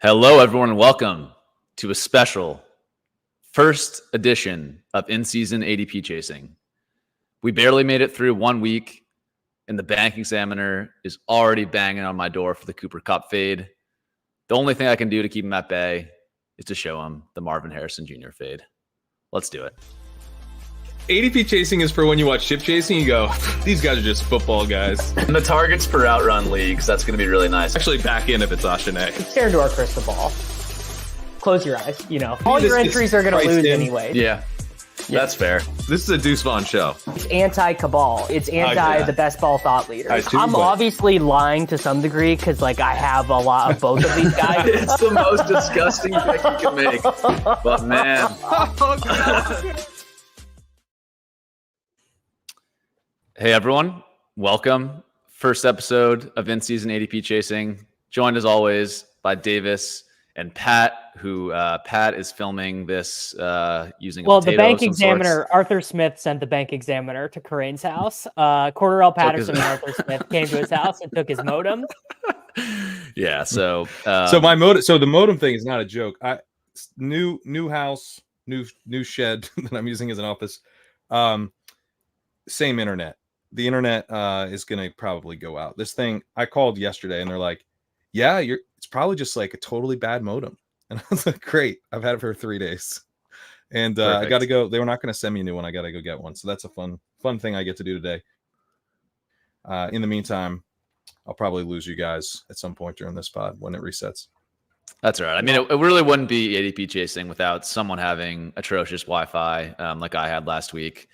Hello, everyone, and welcome to a special first edition of in-season ADP chasing. We barely made it through 1 week, and the bank examiner is already banging on my door for the Cooper Kupp fade. The only thing I can do to keep him at bay is to show him the Marvin Harrison Jr. fade. Let's do it. ADP chasing is for when you watch ship chasing, you go, these guys are just football guys. And the targets per outrun leagues, that's going to be really nice. Actually back in if it's Ashane. Stare into our crystal ball. Close your eyes, all your entries are going to lose anyway. Yeah, that's fair. This is a Deuce Vaughn show. It's anti-cabal. It's anti the best ball thought leaders. I'm obviously lying to some degree because I have a lot of both of these guys. It's the most disgusting pick you can make. But man. Hey everyone, welcome. First episode of in-season ADP chasing, joined as always by Davis and Pat, who Pat is filming this using the bank examiner, Arthur Smith, sent the bank examiner to Corain's house. Cordarrelle Patterson and Arthur Smith came to his house and took his modem. Yeah, so my modem. So the modem thing is not a joke. New house, new shed that I'm using as an office. Same internet. The internet is going to probably go out. This thing, I called yesterday and they're like, yeah, it's probably just a totally bad modem. And I was like, great. I've had it for 3 days. And I got to go. They were not going to send me a new one. I got to go get one. So that's a fun thing I get to do today. In the meantime, I'll probably lose you guys at some point during this pod when it resets. That's all right. I mean, it really wouldn't be ADP chasing without someone having atrocious Wi-Fi like I had last week.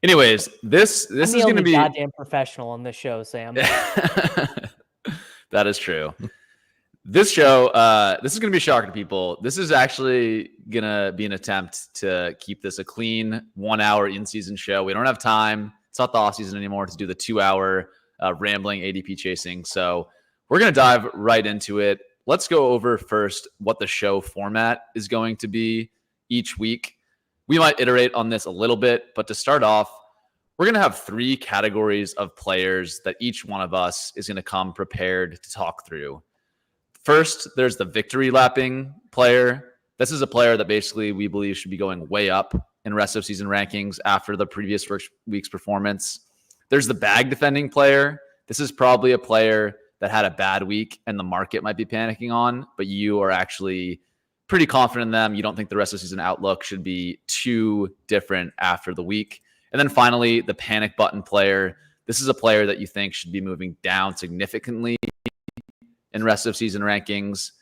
Anyways, this is going to be goddamn professional on this show, Sam. That is true. This show, this is going to be a shocker to people. This is actually going to be an attempt to keep this a clean 1 hour in-season show. We don't have time. It's not the off-season anymore to do the 2 hour rambling ADP chasing. So we're going to dive right into it. Let's go over first what the show format is going to be each week. We might iterate on this a little bit, but to start off, we're going to have 3 categories of players that each one of us is going to come prepared to talk through. First, there's the victory lapping player. This is a player that basically we believe should be going way up in rest of season rankings after the previous week's performance. There's the bag defending player. This is probably a player that had a bad week and the market might be panicking on, but you are actually pretty confident in them. You don't think the rest of the season outlook should be too different after the week. And then finally, the panic button player. This is a player that you think should be moving down significantly in rest of season rankings.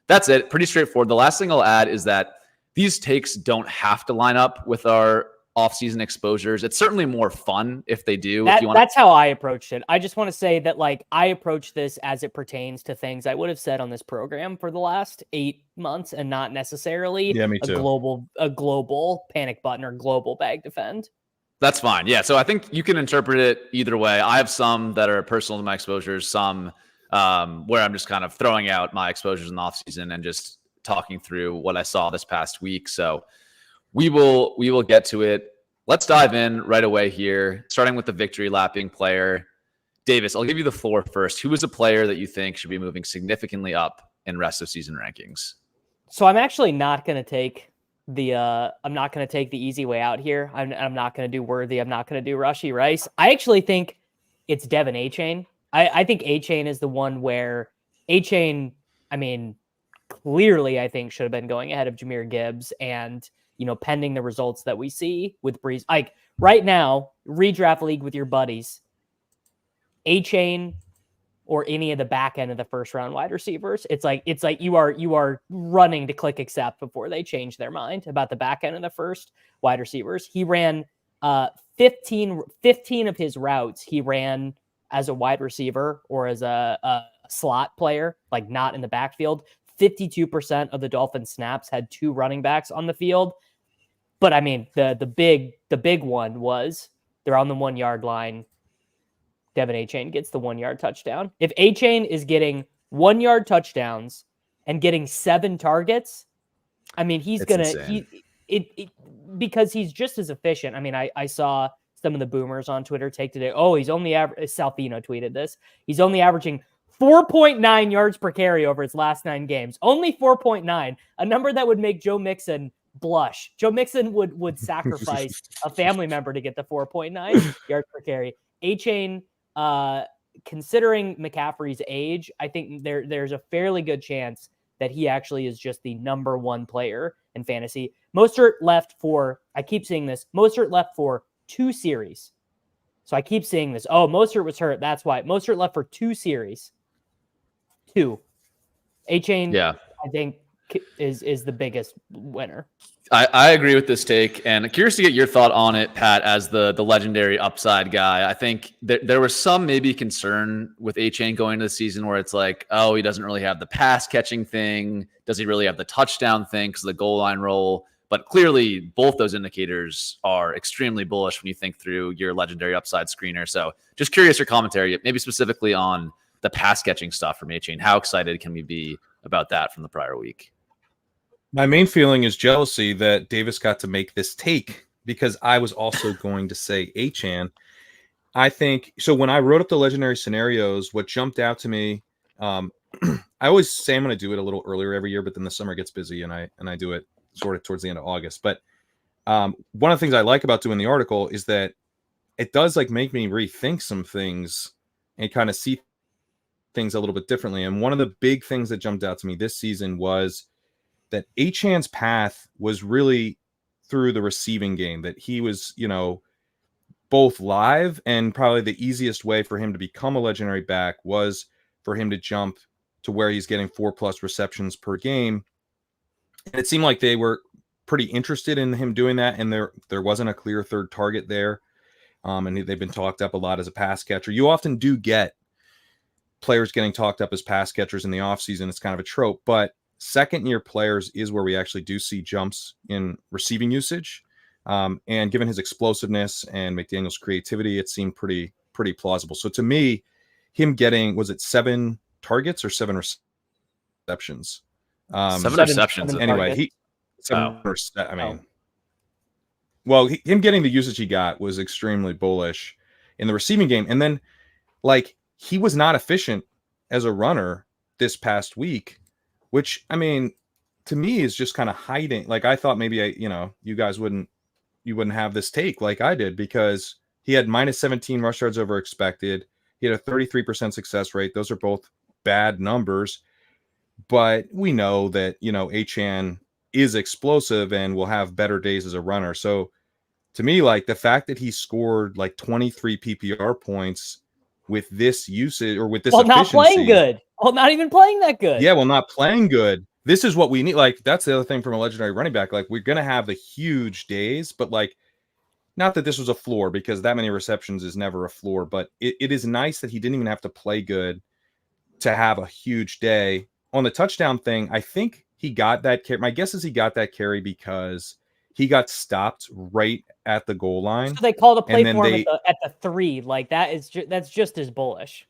That's it. Pretty straightforward. The last thing I'll add is that these takes don't have to line up with our off-season exposures. It's certainly more fun if they do. That's how I approached it. I just want to say that I approach this as it pertains to things I would have said on this program for the last 8 months and not necessarily a global panic button or global bag defend. That's fine. Yeah. So I think you can interpret it either way. I have some that are personal to my exposures, some where I'm just kind of throwing out my exposures in the offseason and just talking through what I saw this past week. So we will get to it. Let's dive in right away here, starting with the victory lapping player. Davis, I'll give you the floor first. Who is a player that you think should be moving significantly up in rest of season rankings? So I'm actually not going to take the easy way out here. I'm not going to do Worthy. I'm not going to do Rushy Rice. I actually think it's Devin A-Chain. I think A-Chain is the one where A-Chain, clearly I think should have been going ahead of Jahmyr Gibbs and pending the results that we see with Breeze. Right now, redraft league with your buddies, A-Chain or any of the back end of the first round wide receivers. It's like you are running to click accept before they change their mind about the back end of the first wide receivers. He ran 15 of his routes. He ran as a wide receiver or as a slot player, not in the backfield. 52% of the Dolphins snaps had 2 running backs on the field. But the big one was they're on the 1 yard line. Devin A-Chain gets the 1 yard touchdown. If A-Chain is getting 1 yard touchdowns and getting 7 targets, he's because he's just as efficient. I saw some of the boomers on Twitter take today. Oh, he's only Salvino tweeted this. He's only averaging 4.9 yards per carry over his last 9 games. Only 4.9, a number that would make Joe Mixon blush. Joe Mixon would sacrifice a family member to get the 4.9 yards per carry. A-Chain, considering McCaffrey's age, I think there's a fairly good chance that he actually is just the number 1 player in fantasy. Mostert left for, I keep seeing this, Mostert left for 2 series. So I keep seeing this. Oh, Mostert was hurt. That's why. Mostert left for 2 series. 2. A-Chain, Yeah. I think, is the biggest winner. I agree with this take, and curious to get your thought on it, Pat, as the legendary upside guy. I think there was some maybe concern with A-Chain going into the season where it's like, oh, he doesn't really have the pass catching thing. Does he really have the touchdown thing because of the goal line role? But clearly, both those indicators are extremely bullish when you think through your legendary upside screener. So just curious your commentary, maybe specifically on the pass catching stuff from A-Chain. How excited can we be about that from the prior week? My main feeling is jealousy that Davis got to make this take, because I was also going to say A-Chan. I think so. When I wrote up the legendary scenarios, what jumped out to me, I always say I'm going to do it a little earlier every year, but then the summer gets busy and I do it sort of towards the end of August. But one of the things I like about doing the article is that it does like make me rethink some things and kind of see things a little bit differently. And one of the big things that jumped out to me this season was that A-Chan's path was really through the receiving game, that he was, both live, and probably the easiest way for him to become a legendary back was for him to jump to where he's getting 4+ receptions per game. And it seemed like they were pretty interested in him doing that. And there wasn't a clear third target there. And they've been talked up a lot as a pass catcher. You often do get players getting talked up as pass catchers in the offseason. It's kind of a trope, but second-year players is where we actually do see jumps in receiving usage. And given his explosiveness and McDaniel's creativity, it seemed pretty plausible. So to me, him getting, was it 7 targets or 7 receptions? 7 receptions. Anyway, him getting the usage he got was extremely bullish in the receiving game. And then, he was not efficient as a runner this past week, which, to me is just kind of hiding. I thought maybe you guys wouldn't have this take like I did, because he had -17 rush yards over expected. He had a 33% success rate. Those are both bad numbers, but we know that, A-Chan is explosive and will have better days as a runner. So to me, the fact that he scored 23 PPR points with this usage or with this efficiency, not playing good. Not even playing that good. Yeah, not playing good. This is what we need. That's the other thing from a legendary running back. We're going to have the huge days, but not that this was a floor, because that many receptions is never a floor, but it is nice that he didn't even have to play good to have a huge day. On the touchdown thing, I think he got that carry. My guess is he got that carry because he got stopped right at the goal line. So they called a play for him at the 3. That's just as bullish.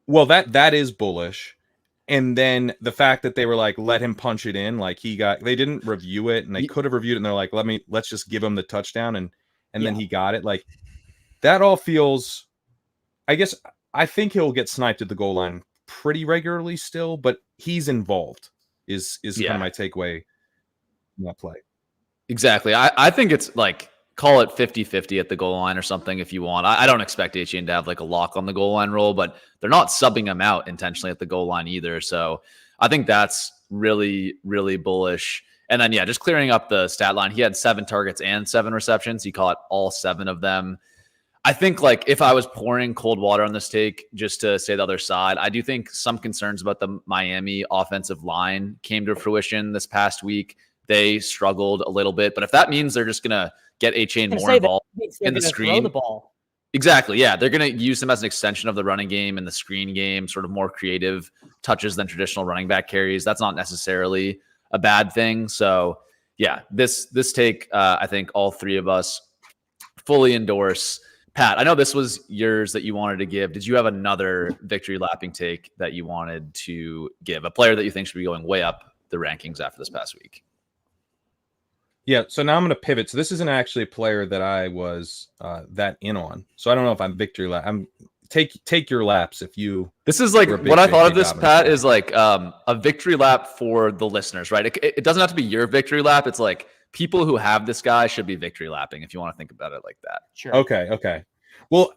Well, that is bullish. And then the fact that they were let him punch it in, they didn't review it, and they could have reviewed it, and they're let's just give him the touchdown, and then he got it. That all feels, I think he'll get sniped at the goal line pretty regularly still, but he's involved is kind of my takeaway from that play. Exactly. I think it's call it 50-50 at the goal line or something if you want. I don't expect A-Chain to have a lock on the goal line role, but they're not subbing him out intentionally at the goal line either. So I think that's really, really bullish. And then, just clearing up the stat line, he had 7 targets and 7 receptions. He caught all 7 of them. I think if I was pouring cold water on this take, just to say the other side, I do think some concerns about the Miami offensive line came to fruition this past week. They struggled a little bit, but if that means they're just going to get A-Chain more involved in the screen. Throw the ball. Exactly. Yeah. They're going to use him as an extension of the running game and the screen game, sort of more creative touches than traditional running back carries. That's not necessarily a bad thing. So this take, I think all 3 of us fully endorse. Pat, I know this was yours that you wanted to give. Did you have another victory lapping take that you wanted to give? A player that you think should be going way up the rankings after this past week? Yeah, so now I'm going to pivot. So this isn't actually a player that I was that in on. So I don't know if I'm victory lap. take your laps if you. This is like You're a big what I thought of J.K. this, Dobbins Pat, fan. is like a victory lap for the listeners, right? It doesn't have to be your victory lap. It's like people who have this guy should be victory lapping if you want to think about it like that. Sure. Okay. Well,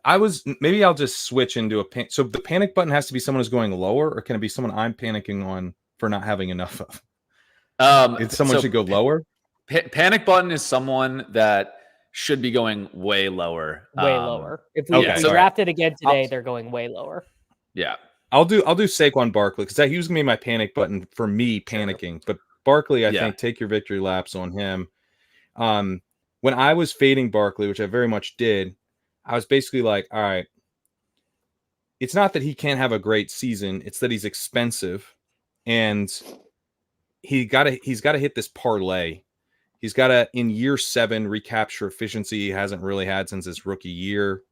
maybe I'll just switch into a so the panic button has to be someone who's going lower, or can it be someone I'm panicking on for not having enough of? Someone should go lower. Panic button is someone that should be going way lower. Way lower. If we, okay, if we drafted again today, they're going way lower. Yeah. I'll do Saquon Barkley because he was gonna be my panic button for me panicking. But Barkley, I think take your victory laps on him. When I was fading Barkley, which I very much did, I was basically like, all right, it's not that he can't have a great season, it's that he's expensive, and he's got to hit this parlay. He's got to, in year 7, recapture efficiency he hasn't really had since his rookie year.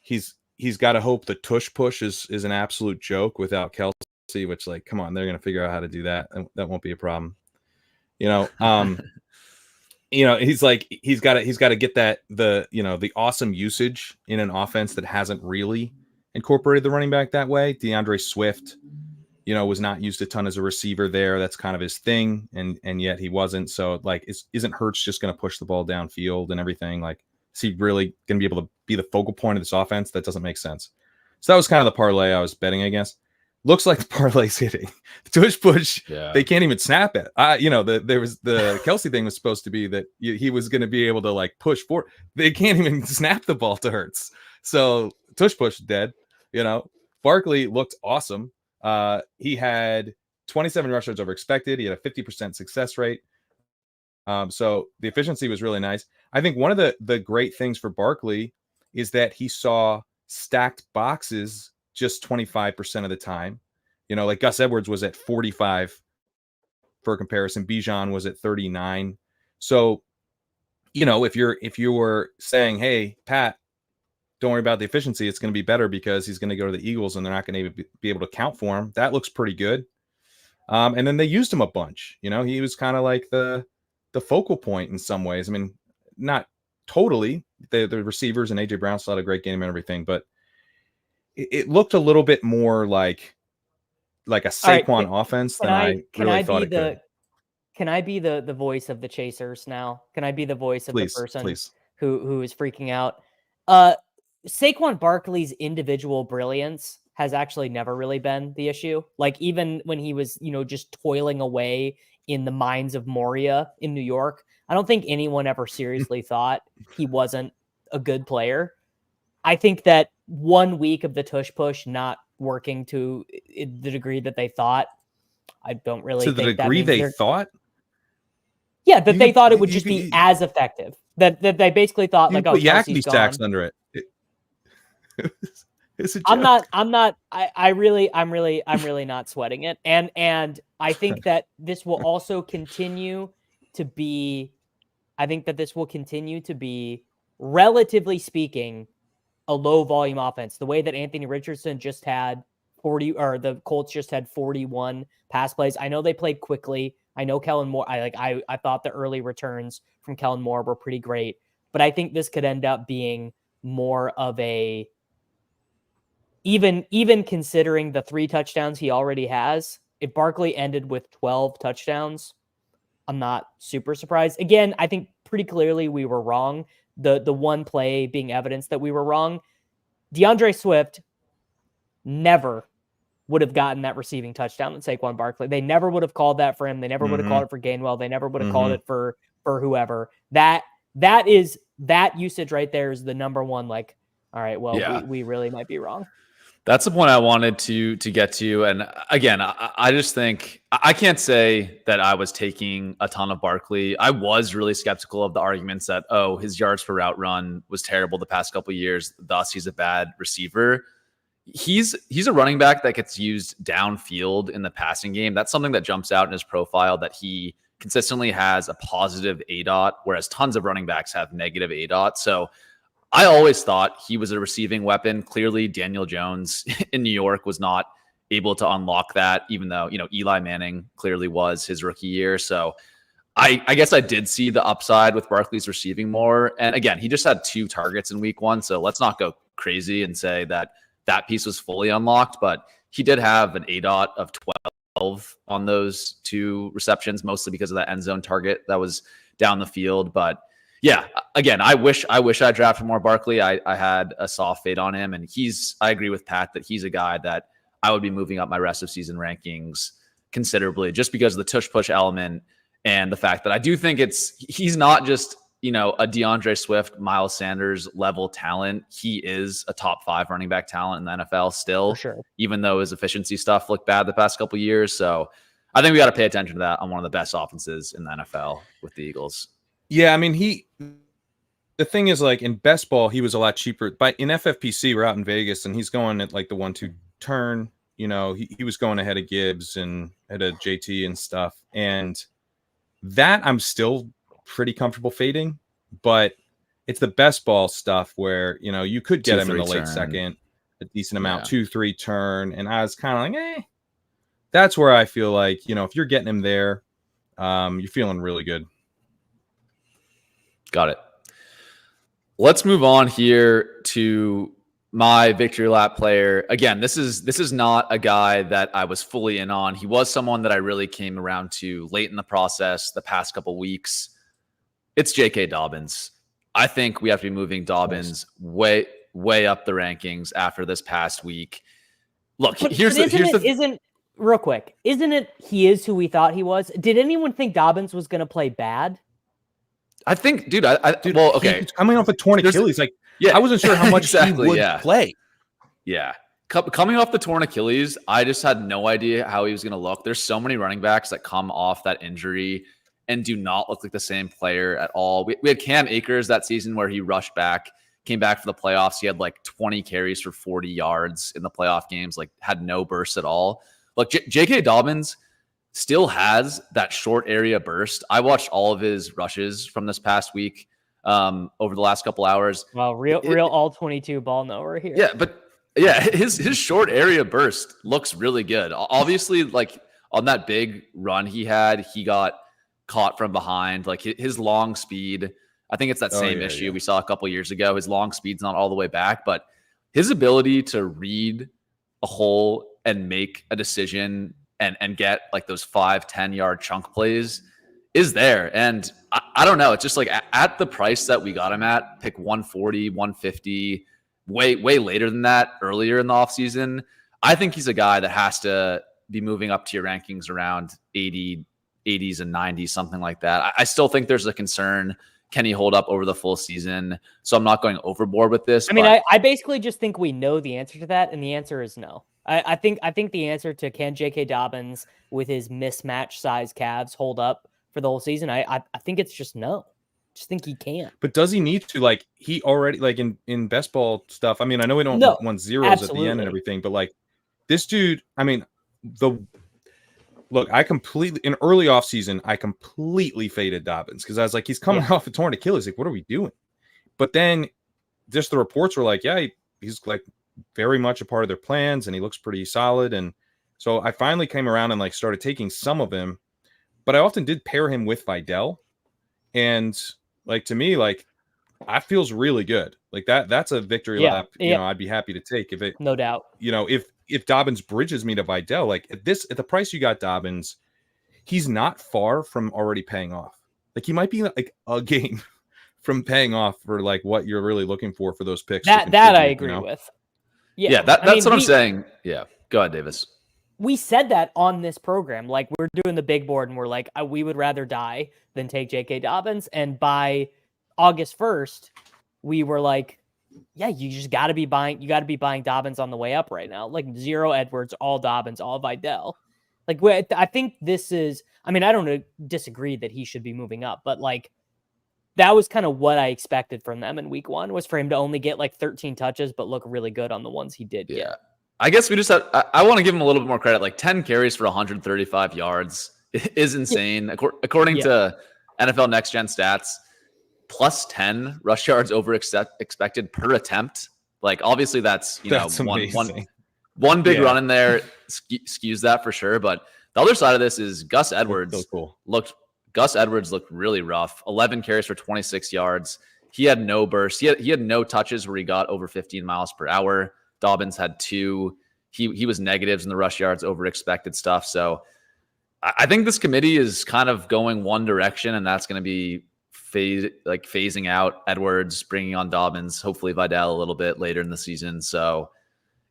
He's got to hope the tush push is an absolute joke without Kelsey, which, like, come on, they're going to figure out how to do that. That won't be a problem. He's got to get that, the awesome usage in an offense that hasn't really incorporated the running back that way. DeAndre Swift, was not used a ton as a receiver there. That's kind of his thing. And yet he wasn't. So, like, isn't Hurts just going to push the ball downfield and everything? Like, is he really going to be able to be the focal point of this offense? That doesn't make sense. So that was kind of the parlay I was betting against. Looks like the parlay's hitting. The tush push, they can't even snap it. There was the Kelsey thing was supposed to be that he was going to be able to, like, push forward. They can't even snap the ball to Hurts. So tush push dead. Barkley looked awesome. He had 27 rush yards over expected. He had a 50% success rate. So the efficiency was really nice. I think one of the great things for Barkley is that he saw stacked boxes just 25% of the time. Like Gus Edwards was at 45 for comparison. Bijan was at 39. So, if you were saying, hey, Pat, don't worry about the efficiency, it's going to be better because he's going to go to the Eagles and they're not going to be able to count for him. That looks pretty good. And then they used him a bunch. He was kind of like the focal point in some ways. I mean, not totally. The receivers and AJ Brown still had a great game and everything, but it looked a little bit more like a Saquon offense than I really thought it could. Can I be the voice of the chasers now? Can I be the voice of the person who is freaking out? Saquon Barkley's individual brilliance has actually never really been the issue. Like, even when he was, just toiling away in the mines of Moria in New York, I don't think anyone ever seriously thought he wasn't a good player. I think that 1 week of the tush push not working to the degree that they thought, I don't really think the degree they thought? Yeah, that they thought it would just be as effective. That they basically thought, like, oh, Kelsey's gone. Stacks under it. I'm really not sweating it. And I think that this will also continue to be, relatively speaking, a low volume offense. The way that Anthony Richardson just had 40, or the Colts just had 41 pass plays. I know they played quickly. I know Kellen Moore. I thought the early returns from Kellen Moore were pretty great, but I think this could end up being more of a, even considering the 3 touchdowns he already has, if Barkley ended with 12 touchdowns, I'm not super surprised. Again, I think pretty clearly we were wrong. The one play being evidence that we were wrong. DeAndre Swift never would have gotten that receiving touchdown than Saquon Barkley. They never would have called that for him. They never would have called it for Gainwell. They never would have called it for whoever. That usage right there is the number one, like, all right, well, we really might be wrong. That's the point I wanted to get to. And again, I just think I can't say that I was taking a ton of Barkley. I was really skeptical of the arguments that, his yards per route run was terrible the past couple of years, thus he's a bad receiver. He's a running back that gets used downfield in the passing game. That's something that jumps out in his profile, that he consistently has a positive ADOT, whereas tons of running backs have negative ADOT. So I always thought he was a receiving weapon. Clearly, Daniel Jones in New York was not able to unlock that, even though, Eli Manning clearly was his rookie year. So I guess I did see the upside with Barkley's receiving more. And again, he just had 2 targets in week 1. So let's not go crazy and say that piece was fully unlocked, but he did have an ADOT of 12 on those 2 receptions, mostly because of that end zone target that was down the field. But yeah, again, I wish I drafted more Barkley. I had a soft fade on him, and I agree with Pat that he's a guy that I would be moving up my rest of season rankings considerably, just because of the tush push element and the fact that I do think he's not just, a DeAndre Swift, Miles Sanders level talent. He is a top 5 running back talent in the NFL still, For sure. even though his efficiency stuff looked bad the past couple of years. So I think we got to pay attention to that on one of the best offenses in the NFL with the Eagles. Yeah, I mean, the thing is, like, in best ball, he was a lot cheaper. But in FFPC, we're out in Vegas, and he's going at like the 1-2 turn. He was going ahead of Gibbs and ahead of JT and stuff. And that I'm still pretty comfortable fading, but it's the best ball stuff where, you could get him in the late second, a decent amount, 2-3 turn. And I was kind of like, that's where I feel like, if you're getting him there, you're feeling really good. Got it. Let's move on here to my victory lap player. Again, this is not a guy that I was fully in on. He was someone that I really came around to late in the process the past couple weeks. It's J.K. Dobbins. I think we have to be moving Dobbins way up the rankings after this past week. Look, isn't real quick. Isn't it he is who we thought he was? Did anyone think Dobbins was going to play bad? I think, dude, well, okay. He's coming off a torn Achilles. Like, I wasn't sure how much exactly, he would play. Yeah. Coming off the torn Achilles, I just had no idea how he was going to look. There's so many running backs that come off that injury and do not look like the same player at all. We had Cam Akers that season where he rushed back, came back for the playoffs. He had like 20 carries for 40 yards in the playoff games, like had no burst at all. Look, J.K. Dobbins still has that short area burst. I watched all of his rushes from this past week over the last couple hours. Well, real all 22 ball knower here. Yeah, but yeah, his short area burst looks really good. Obviously, like on that big run he got caught from behind. Like his long speed, I think it's that same issue we saw a couple years ago. His long speed's not all the way back, but his ability to read a hole and make a decision and get like those 5-10 yard chunk plays is there. And I don't know. It's just like at the price that we got him at, pick 140, 150, way later than that, earlier in the offseason. I think he's a guy that has to be moving up to your rankings around 80s and 90s, something like that. I still think there's a concern. Can he hold up over the full season? So I'm not going overboard with this. I mean, I basically just think we know the answer to that, and the answer is no. I think the answer to can J.K. Dobbins with his mismatch size calves hold up for the whole season, I think it's just no. Just think he can't. But does he need to? Like, he already, like in best ball stuff, I mean, I know we don't want zeros absolutely. At the end and everything, but like this dude, I mean, look, in early off season, I completely faded Dobbins because I was like, he's coming off a torn Achilles. Like, what are we doing? But then just the reports were like, yeah, he's like very much a part of their plans and he looks pretty solid. And so I finally came around and like started taking some of him, but I often did pair him with Vidal. And like, to me, like, that feels really good. Like that's a victory lap. You know, I'd be happy to take if it, no doubt, you know, if Dobbins bridges me to Vidal, like at the price you got Dobbins, he's not far from already paying off. Like he might be like a game from paying off for like what you're really looking for those picks. That I agree with. Yeah, that's what I'm saying. Yeah, go ahead, Davis. We said that on this program. Like, we're doing the big board and we're like, we would rather die than take J.K. Dobbins. And by August 1st, we were like, yeah, you just got to be buying. You got to be buying Dobbins on the way up right now. Like 0 Edwards, all Dobbins, all Vidal. Like, I think this is, I mean, I don't disagree that he should be moving up, but like, that was kind of what I expected from them in week 1, was for him to only get like 13 touches, but look really good on the ones he did get. I guess we just have, I want to give him a little bit more credit. Like 10 carries for 135 yards is insane. According to NFL Next Gen Stats, plus 10 rush yards over expected per attempt. Like, obviously that's, that's one big run in there skews that for sure. But the other side of this is Gus Edwards. So cool. Gus Edwards looked really rough. 11 carries for 26 yards. he had no burst. He had no touches where he got over 15 miles per hour. Dobbins had 2. He was negatives in the rush yards over expected stuff. So I think this committee is kind of going one direction, and that's going to be phasing out Edwards, bringing on Dobbins, hopefully Vidal a little bit later in the season. So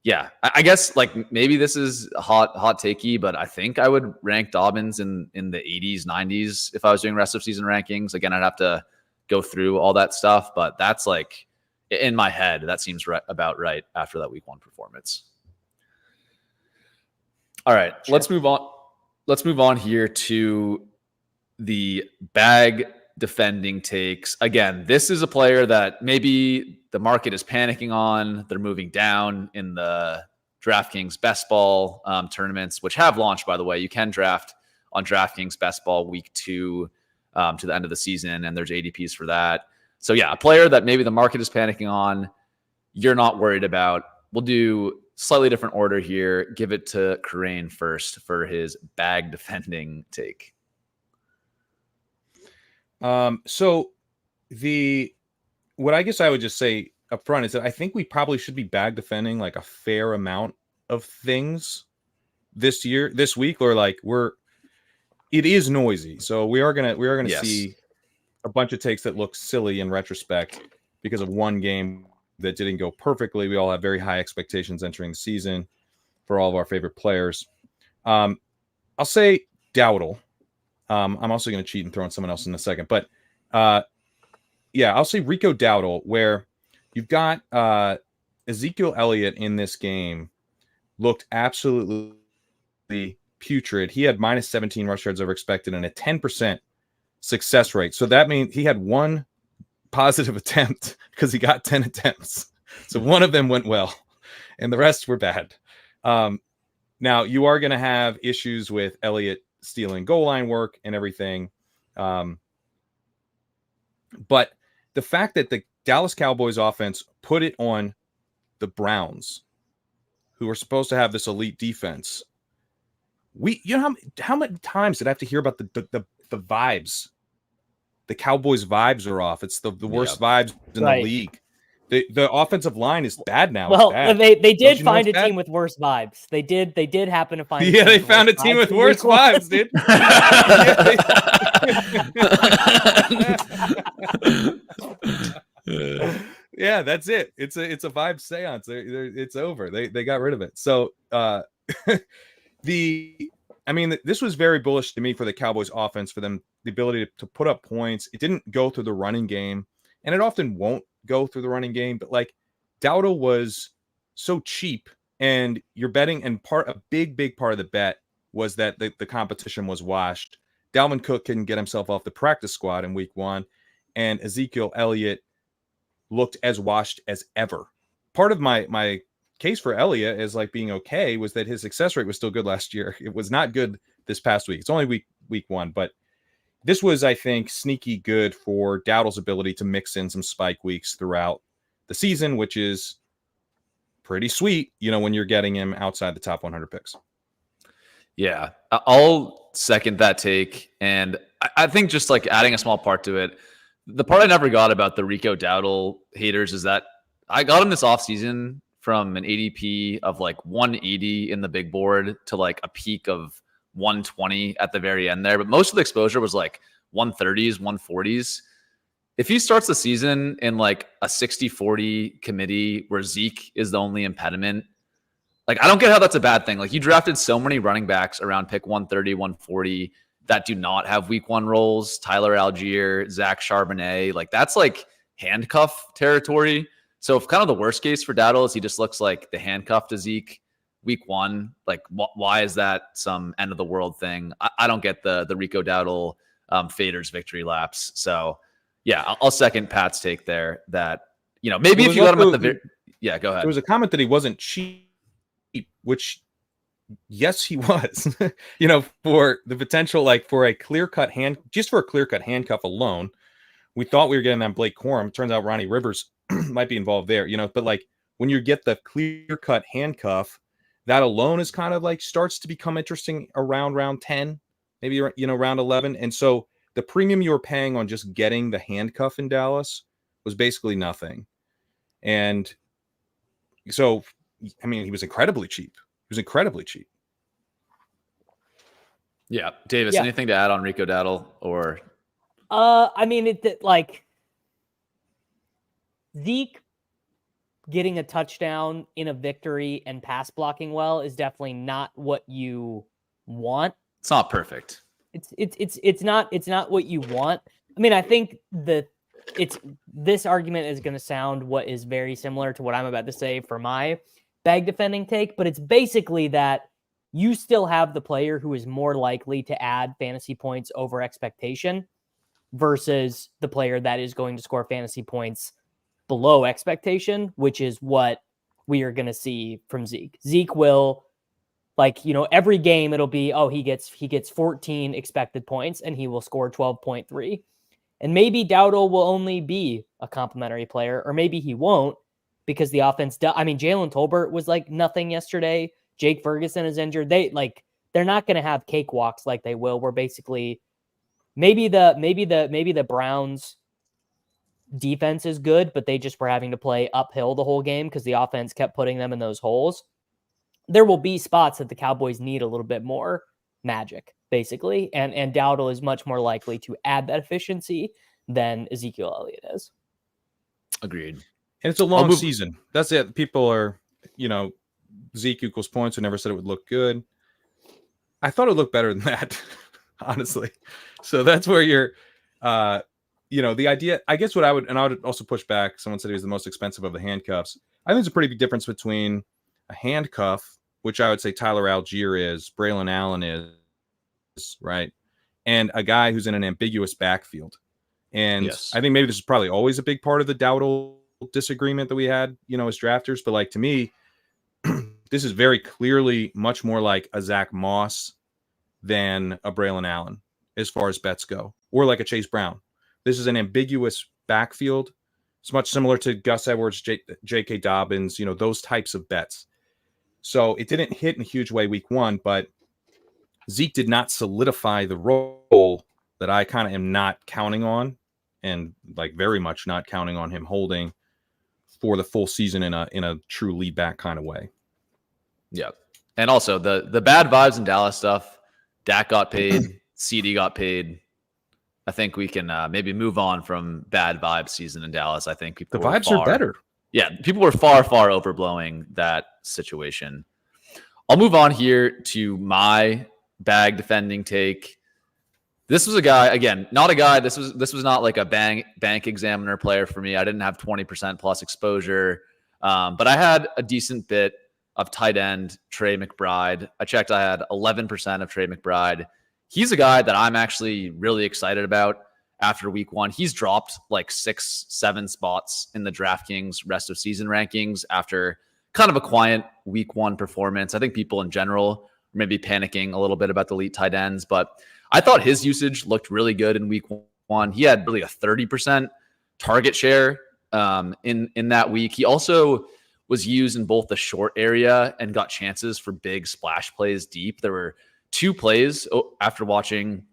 yeah, I guess like maybe this is hot takey, but I think I would rank Dobbins in the 80s, 90s if I was doing rest of season rankings. Again, I'd have to go through all that stuff, but that's like in my head, that seems about right after that week 1 performance. All right, sure. Let's move on. Let's move on here to the bag defending takes. Again, this is a player that maybe the market is panicking on. They're moving down in the DraftKings Best Ball tournaments, which have launched, by the way. You can draft on DraftKings Best Ball week 2 to the end of the season, and there's ADPs for that. So yeah, a player that maybe the market is panicking on, you're not worried about. We'll do slightly different order here. Give it to Karain first for his bag defending take. So what I guess I would just say up front is that I think we probably should be bag defending like a fair amount of things this week, or like it is noisy. So we are gonna Yes. see a bunch of takes that look silly in retrospect because of one game that didn't go perfectly. We all have very high expectations entering the season for all of our favorite players. I'll say Dowdle. I'm also going to cheat and throw in someone else in a second. But yeah, I'll say Rico Dowdle, where you've got Ezekiel Elliott in this game looked absolutely putrid. He had minus 17 rush yards over expected and a 10% success rate. So that means he had one positive attempt because he got 10 attempts. So one of them went well and the rest were bad. Now you are going to have issues with Elliott stealing goal line work and everything. But the fact that the Dallas Cowboys offense put it on the Browns, who are supposed to have this elite defense, how many times did I have to hear about the vibes? The Cowboys vibes are off. It's the worst vibes in the league. The offensive line is bad now. Well, they did find a bad? team with worse vibes. They did happen to find. Yeah, they found a team with worse vibes, dude. Yeah, that's it. It's a vibe seance. It's over. They got rid of it. So this was very bullish to me for the Cowboys offense, for them, the ability to put up points. It didn't go through the running game, and it often won't go through the running game, but like Dowdle was so cheap, and you're betting, and a big part of the bet was that the competition was washed. Dalvin Cook couldn't get himself off the practice squad in week 1, and Ezekiel Elliott looked as washed as ever. Part of my case for Elliott as like being okay was that his success rate was still good last year. It was not good this past week. It's only week 1, but this was, I think, sneaky good for Dowdle's ability to mix in some spike weeks throughout the season, which is pretty sweet, when you're getting him outside the top 100 picks. Yeah, I'll second that take. And I think just like adding a small part to it, the part I never got about the Rico Dowdle haters is that I got him this offseason from an ADP of like 180 in the big board to like a peak of 120 at the very end there. But most of the exposure was like 130s, 140s. If he starts the season in like a 60-40 committee where Zeke is the only impediment, like I don't get how that's a bad thing. Like you drafted so many running backs around pick 130, 140 that do not have week 1 roles. Tyler Algier, Zach Charbonnet, like that's like handcuff territory. So if kind of the worst case for Dowdle is he just looks like the handcuff to Zeke week 1, like why is that some end of the world thing? I don't get the Rico Dowdle faders victory laps. So yeah, I'll second Pat's take there that, maybe if you got him at the yeah, go ahead. There was a comment that he wasn't cheap, which yes, he was, for the potential, like for a clear-cut handcuff alone. We thought we were getting that Blake Corum. Turns out Ronnie Rivers might be involved there, but like when you get the clear-cut handcuff, that alone is kind of like starts to become interesting around round 10, maybe, round 11. And so the premium you were paying on just getting the handcuff in Dallas was basically nothing. And so, I mean, he was incredibly cheap. Yeah. Davis, Yeah. anything to add on Rico Dowdle or? I mean, like Zeke getting a touchdown in a victory and pass blocking well is definitely not what you want. It's not perfect. It's not what you want. I mean, I think this argument is going to sound what is very similar to what I'm about to say for my bag defending take, but it's basically that you still have the player who is more likely to add fantasy points over expectation versus the player that is going to score fantasy points below expectation, which is what we are going to see from Zeke. Zeke will, like, every game it'll be, he gets 14 expected points and he will score 12.3. And maybe Dowdle will only be a complimentary player, or maybe he won't because the offense Jalen Tolbert was like nothing yesterday. Jake Ferguson is injured. They're not going to have cakewalks like they will, where basically maybe the Browns defense is good, but they just were having to play uphill the whole game because the offense kept putting them in those holes. There will be spots that the Cowboys need a little bit more magic, basically, and Dowdle is much more likely to add that efficiency than Ezekiel Elliott is. Agreed. And it's a long season. That's it. People are, Zeke equals points. I never said it would look good. I thought it looked better than that, honestly. So that's where you're, the idea, I guess I would also push back. Someone said he was the most expensive of the handcuffs. I think there's a pretty big difference between a handcuff, which I would say Tyler Algier is, Braylon Allen is, right? And a guy who's in an ambiguous backfield. And yes. I think maybe this is probably always a big part of the Dowdle disagreement that we had, as drafters. But like, to me, this is very clearly much more like a Zach Moss than a Braylon Allen as far as bets go, or like a Chase Brown. This is an ambiguous backfield. It's much similar to Gus Edwards, J.K. Dobbins, those types of bets. So it didn't hit in a huge way week one, but Zeke did not solidify the role that I kind of am not counting on, and like very much not counting on him holding for the full season in a true lead back kind of way. Yeah. And also the bad vibes in Dallas stuff, Dak got paid, CD got paid. I think we can maybe move on from bad vibes season in Dallas. I think people the vibes are better. Yeah, people were far overblowing that situation. I'll move on here to my bag defending take. This was a guy, again, not a guy. This was not like a bank examiner player for me. I didn't have 20% plus exposure, but I had a decent bit of tight end Trey McBride. I checked. I had 11% of Trey McBride. He's a guy that I'm actually really excited about after week one. He's dropped like 6-7 spots in the DraftKings rest of season rankings after kind of a quiet week one performance. I think people in general are maybe panicking a little bit about the elite tight ends, but I thought his usage looked really good in week one. He had really a 30% target share in that week. He also was used in both the short area and got chances for big splash plays deep. There were 2 plays after watching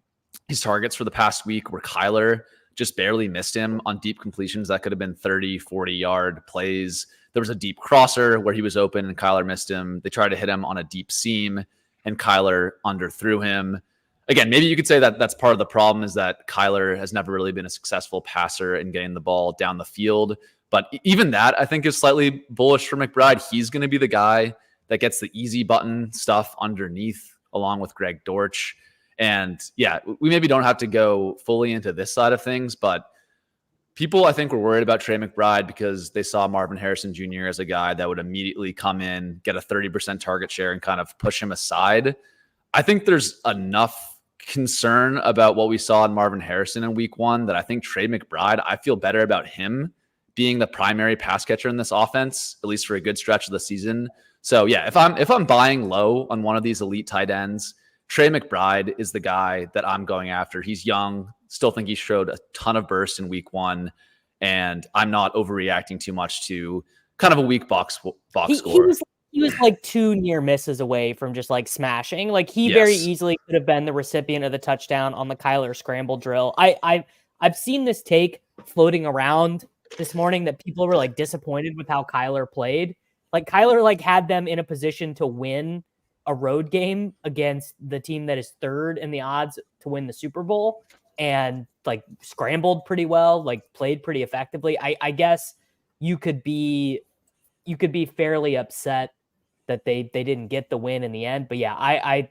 his targets for the past week where Kyler just barely missed him on deep completions that could have been 30, 40-yard plays. There was a deep crosser where he was open and Kyler missed him. They tried to hit him on a deep seam and Kyler underthrew him. Again, maybe you could say that that's part of the problem is that Kyler has never really been a successful passer in getting the ball down the field. But even that, I think, is slightly bullish for McBride. He's going to be the guy that gets the easy button stuff underneath along with Greg Dortch. And yeah, we maybe don't have to go fully into this side of things, but people, I think, were worried about Trey McBride because they saw Marvin Harrison Jr. as a guy that would immediately come in, get a 30% target share and kind of push him aside. I think there's enough concern about what we saw in Marvin Harrison in week one that I think Trey McBride, I feel better about him being the primary pass catcher in this offense, at least for a good stretch of the season. So yeah, if I'm buying low on one of these elite tight ends, Trey McBride is the guy that I'm going after. He's young. Still think he showed a ton of burst in week one. And I'm not overreacting too much to kind of a weak box score. He was like 2 near misses away from just like smashing. Like he very easily could have been the recipient of the touchdown on the Kyler scramble drill. I've seen this take floating around this morning that people were like disappointed with how Kyler played. Like Kyler like had them in a position to win a road game against the team that is third in the odds to win the Super Bowl, and like scrambled pretty well, like played pretty effectively. I guess you could be fairly upset that they didn't get the win in the end. But yeah, I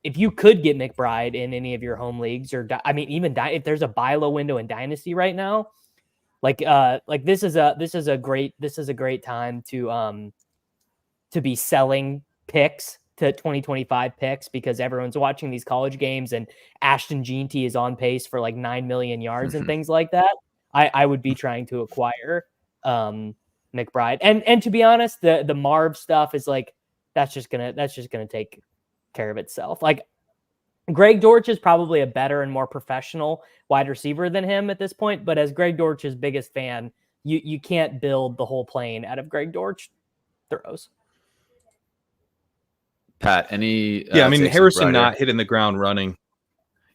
if you could get McBride in any of your home leagues, or I mean, even if there's a buy low window in Dynasty right now, like this is a great time to be selling picks to 2025 picks, because everyone's watching these college games and Ashton Jeanty is on pace for like 9 million yards and things like that. I would be trying to acquire McBride. And to be honest, the Marv stuff is like, that's just gonna take care of itself. Like Greg Dortch is probably a better and more professional wide receiver than him at this point. But as Greg Dortch's biggest fan, you can't build the whole plane out of Greg Dortch throws. Pat, any? I mean, Harrison not hitting the ground running.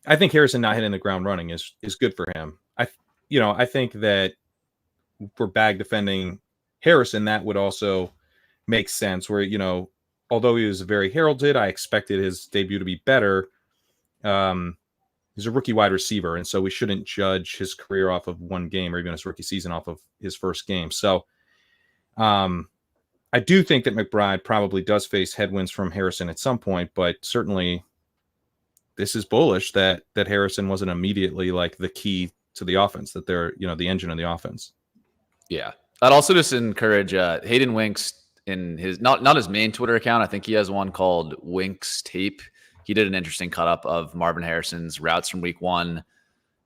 I think Harrison not hitting the ground running is good for him. I think that for bag defending Harrison, that would also make sense. Where although he was very heralded, I expected his debut to be better. He's a rookie wide receiver, and so we shouldn't judge his career off of one game or even his rookie season off of his first game. So, I do think that McBride probably does face headwinds from Harrison at some point, but certainly this is bullish that Harrison wasn't immediately like the key to the offense, that they're, the engine of the offense. Yeah. I'd also just encourage Hayden Winks in his, not his main Twitter account. I think he has one called Winks Tape. He did an interesting cut up of Marvin Harrison's routes from week 1.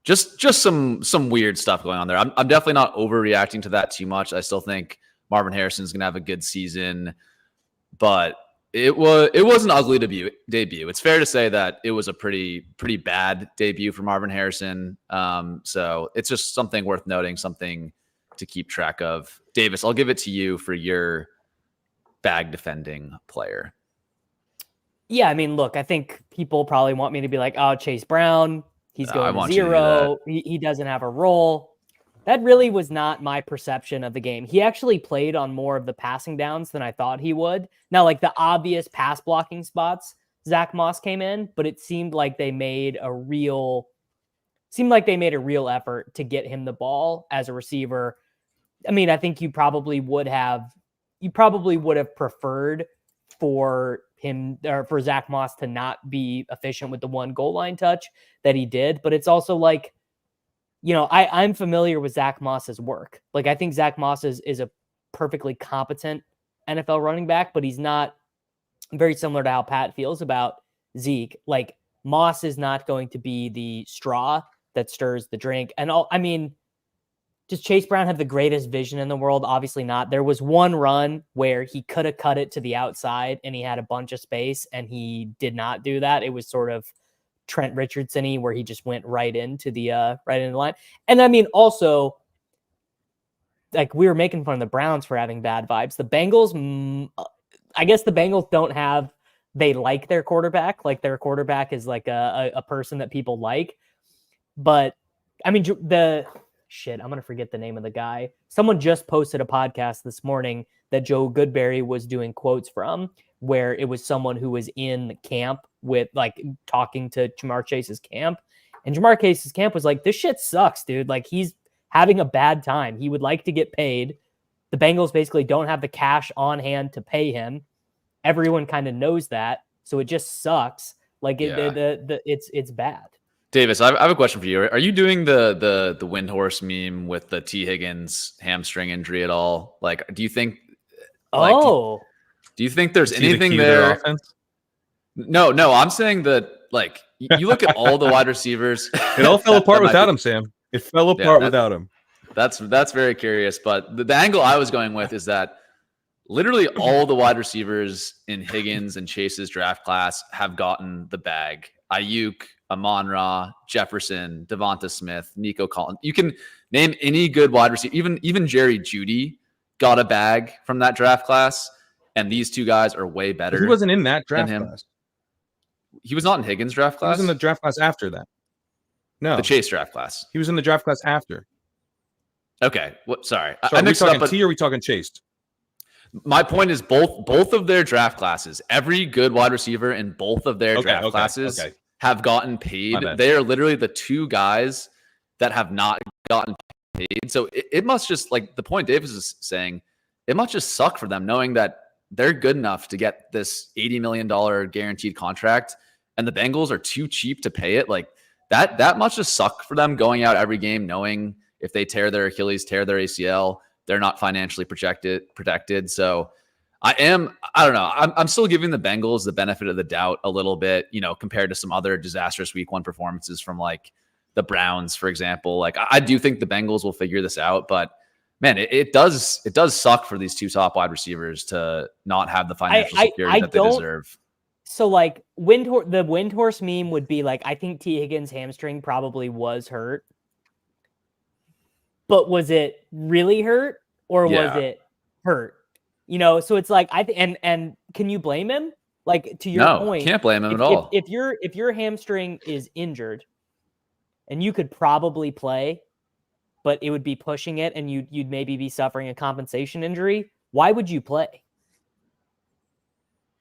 Just some weird stuff going on there. I'm definitely not overreacting to that too much. I still think Marvin Harrison's going to have a good season, but it was an ugly debut. It's fair to say that it was a pretty bad debut for Marvin Harrison. So it's just something worth noting, something to keep track of. Davis, I'll give it to you for your bag defending player. Yeah, I mean, look, I think people probably want me to be like, oh, Chase Brown, he's going to 0. He doesn't have a role. That really was not my perception of the game. He actually played on more of the passing downs than I thought he would. Now, like the obvious pass blocking spots, Zach Moss came in, but it seemed like they made a real effort to get him the ball as a receiver. I mean, I think you probably would have preferred for him or for Zach Moss to not be efficient with the one goal line touch that he did. But it's also like, I'm familiar with Zach Moss's work. Like, I think Zach Moss is a perfectly competent NFL running back, but he's not, very similar to how Pat feels about Zeke. Like, Moss is not going to be the straw that stirs the drink. And does Chase Brown have the greatest vision in the world? Obviously not. There was one run where he could have cut it to the outside and he had a bunch of space, and he did not do that. It was sort of Trent Richardson-y, where he just went right into the line. And I mean, also, like, we were making fun of the Browns for having bad vibes. The Bengals, I guess the Bengals they like their quarterback. Like, their quarterback is like a person that people like. But I mean, I'm going to forget the name of the guy. Someone just posted a podcast this morning that Joe Goodberry was doing quotes from, where it was someone who was in camp with, like, talking to Jamar Chase's camp. And Jamar Chase's camp was like, this shit sucks, dude. Like, he's having a bad time. He would like to get paid. The Bengals basically don't have the cash on hand to pay him. Everyone kind of knows that. So it just sucks. Like, it's bad. Davis, I have a question for you. Are you doing the Windhorse meme with the T. Higgins hamstring injury at all? Like, do you think? Do you think there's anything there? No. I'm saying that, like, you look at all the wide receivers. It all fell apart without him, Sam. It fell apart without him. That's very curious. But the angle I was going with is that literally all the wide receivers in Higgins and Chase's draft class have gotten the bag. Ayuk, Amon-Ra, Jefferson, Devonta Smith, Nico Collins. You can name any good wide receiver. Even Jerry Jeudy got a bag from that draft class, and these two guys are way better. He wasn't in that draft class. He was not in Higgins' draft class. He was in the draft class after that. No, the Chase draft class. He was in the draft class after. Okay. What? Sorry, So I are we mixed it up. talking But T or are we talking Chase? my point is both of their draft classes, every good wide receiver in both of their draft classes Okay. have gotten My paid. bad. They are literally the two guys that have not gotten paid. So it must just, like the point Davis is saying, it must just suck for them knowing that they're good enough to get this $80 million guaranteed contract and the Bengals are too cheap to pay it. Like that must just suck for them going out every game knowing if they tear their Achilles, tear their ACL, they're not financially protected. So I don't know. I'm still giving the Bengals the benefit of the doubt a little bit, compared to some other disastrous week 1 performances from like the Browns, for example. Like I do think the Bengals will figure this out, but man, it does suck for these two top wide receivers to not have the financial security that they deserve. So like the Windhorse meme would be like, I think T. Higgins' hamstring probably was hurt. But was it really hurt or was it hurt? So it's like and can you blame him? Like to your point, can't blame him at all. If your hamstring is injured, and you could probably play, but it would be pushing it, and you'd maybe be suffering a compensation injury. Why would you play?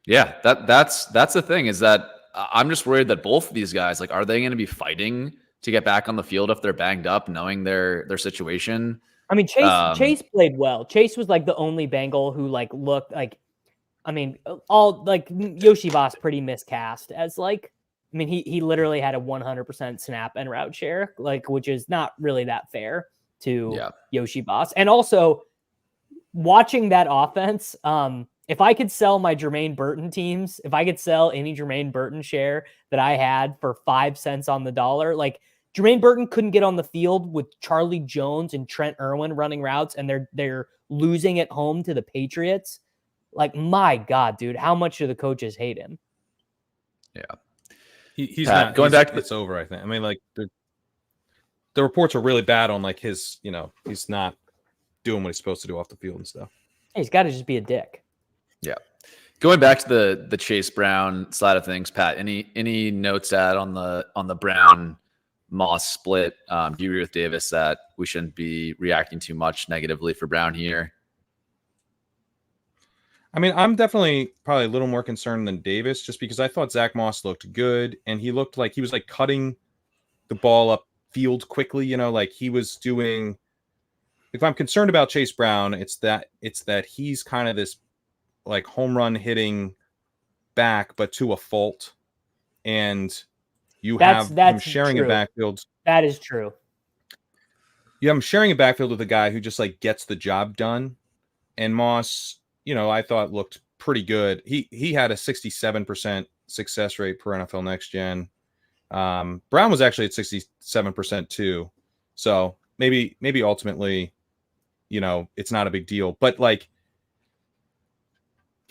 Yeah, that's the thing is that I'm just worried that both of these guys, like, are they going to be fighting to get back on the field if they're banged up, knowing their situation? I mean, Chase played well. Chase was like the only Bengal who like looked like, I mean, all like Yoshi Voss pretty miscast as like, I mean, he literally had a 100% snap and route share, like, which is not really that fair to Yoshi Voss. And also watching that offense, if I could sell my Jermaine Burton teams, if I could sell any Jermaine Burton share that I had for 5 cents on the dollar, like Jermaine Burton couldn't get on the field with Charlie Jones and Trent Irwin running routes, and they're losing at home to the Patriots. Like, my God, dude, how much do the coaches hate him? Yeah, he's not going back. It's over, I think. I mean, like the reports are really bad on like his, he's not doing what he's supposed to do off the field and stuff. He's got to just be a dick. Yeah. Going back to the Chase Brown side of things, Pat, any notes to add on the Brown Moss split? Do you agree with Davis that we shouldn't be reacting too much negatively for Brown here? I mean, I'm definitely probably a little more concerned than Davis, just because I thought Zach Moss looked good, and he looked like he was like cutting the ball up field quickly, like he was doing. If I'm concerned about Chase Brown, it's that he's kind of this like home run hitting back, but to a fault, and you have him sharing a backfield. That is true. You have him sharing a backfield with a guy who just like gets the job done, and Moss, I thought looked pretty good. He had a 67% success rate per NFL Next Gen. Brown was actually at 67% too, so maybe ultimately, it's not a big deal, but like.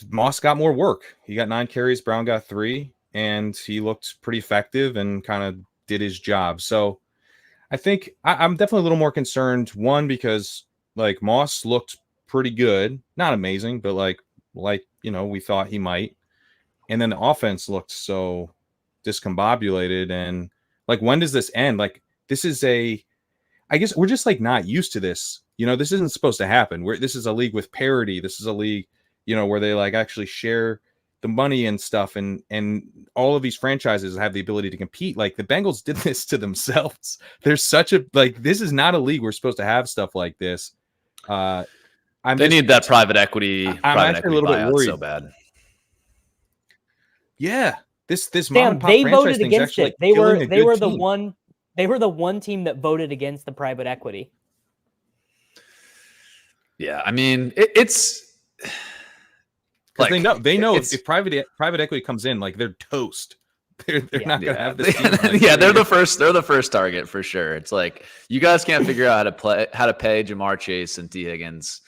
Moss got more work. He got 9 carries. Brown got 3, and he looked pretty effective and kind of did his job. So I think I'm definitely a little more concerned. One, because like Moss looked pretty good, not amazing, but like we thought he might. And then the offense looked so discombobulated. And like, when does this end? Like, this is I guess we're just like not used to this. This isn't supposed to happen. This is a league with parity. This is a league, where they like actually share the money and stuff, and all of these franchises have the ability to compete. Like the Bengals did this to themselves. There's such a this is not a league we're supposed to have stuff like this. They need that private equity. I'm private actually a little bit worried. So bad. Yeah, this Sam, they voted against it. They were the one team that voted against the private equity. Yeah, I mean it's. Like, they know if private equity comes in, like they're toast. They're not gonna have this. They're the first target for sure. It's like, you guys can't figure out how to pay Jamar Chase and T Higgins.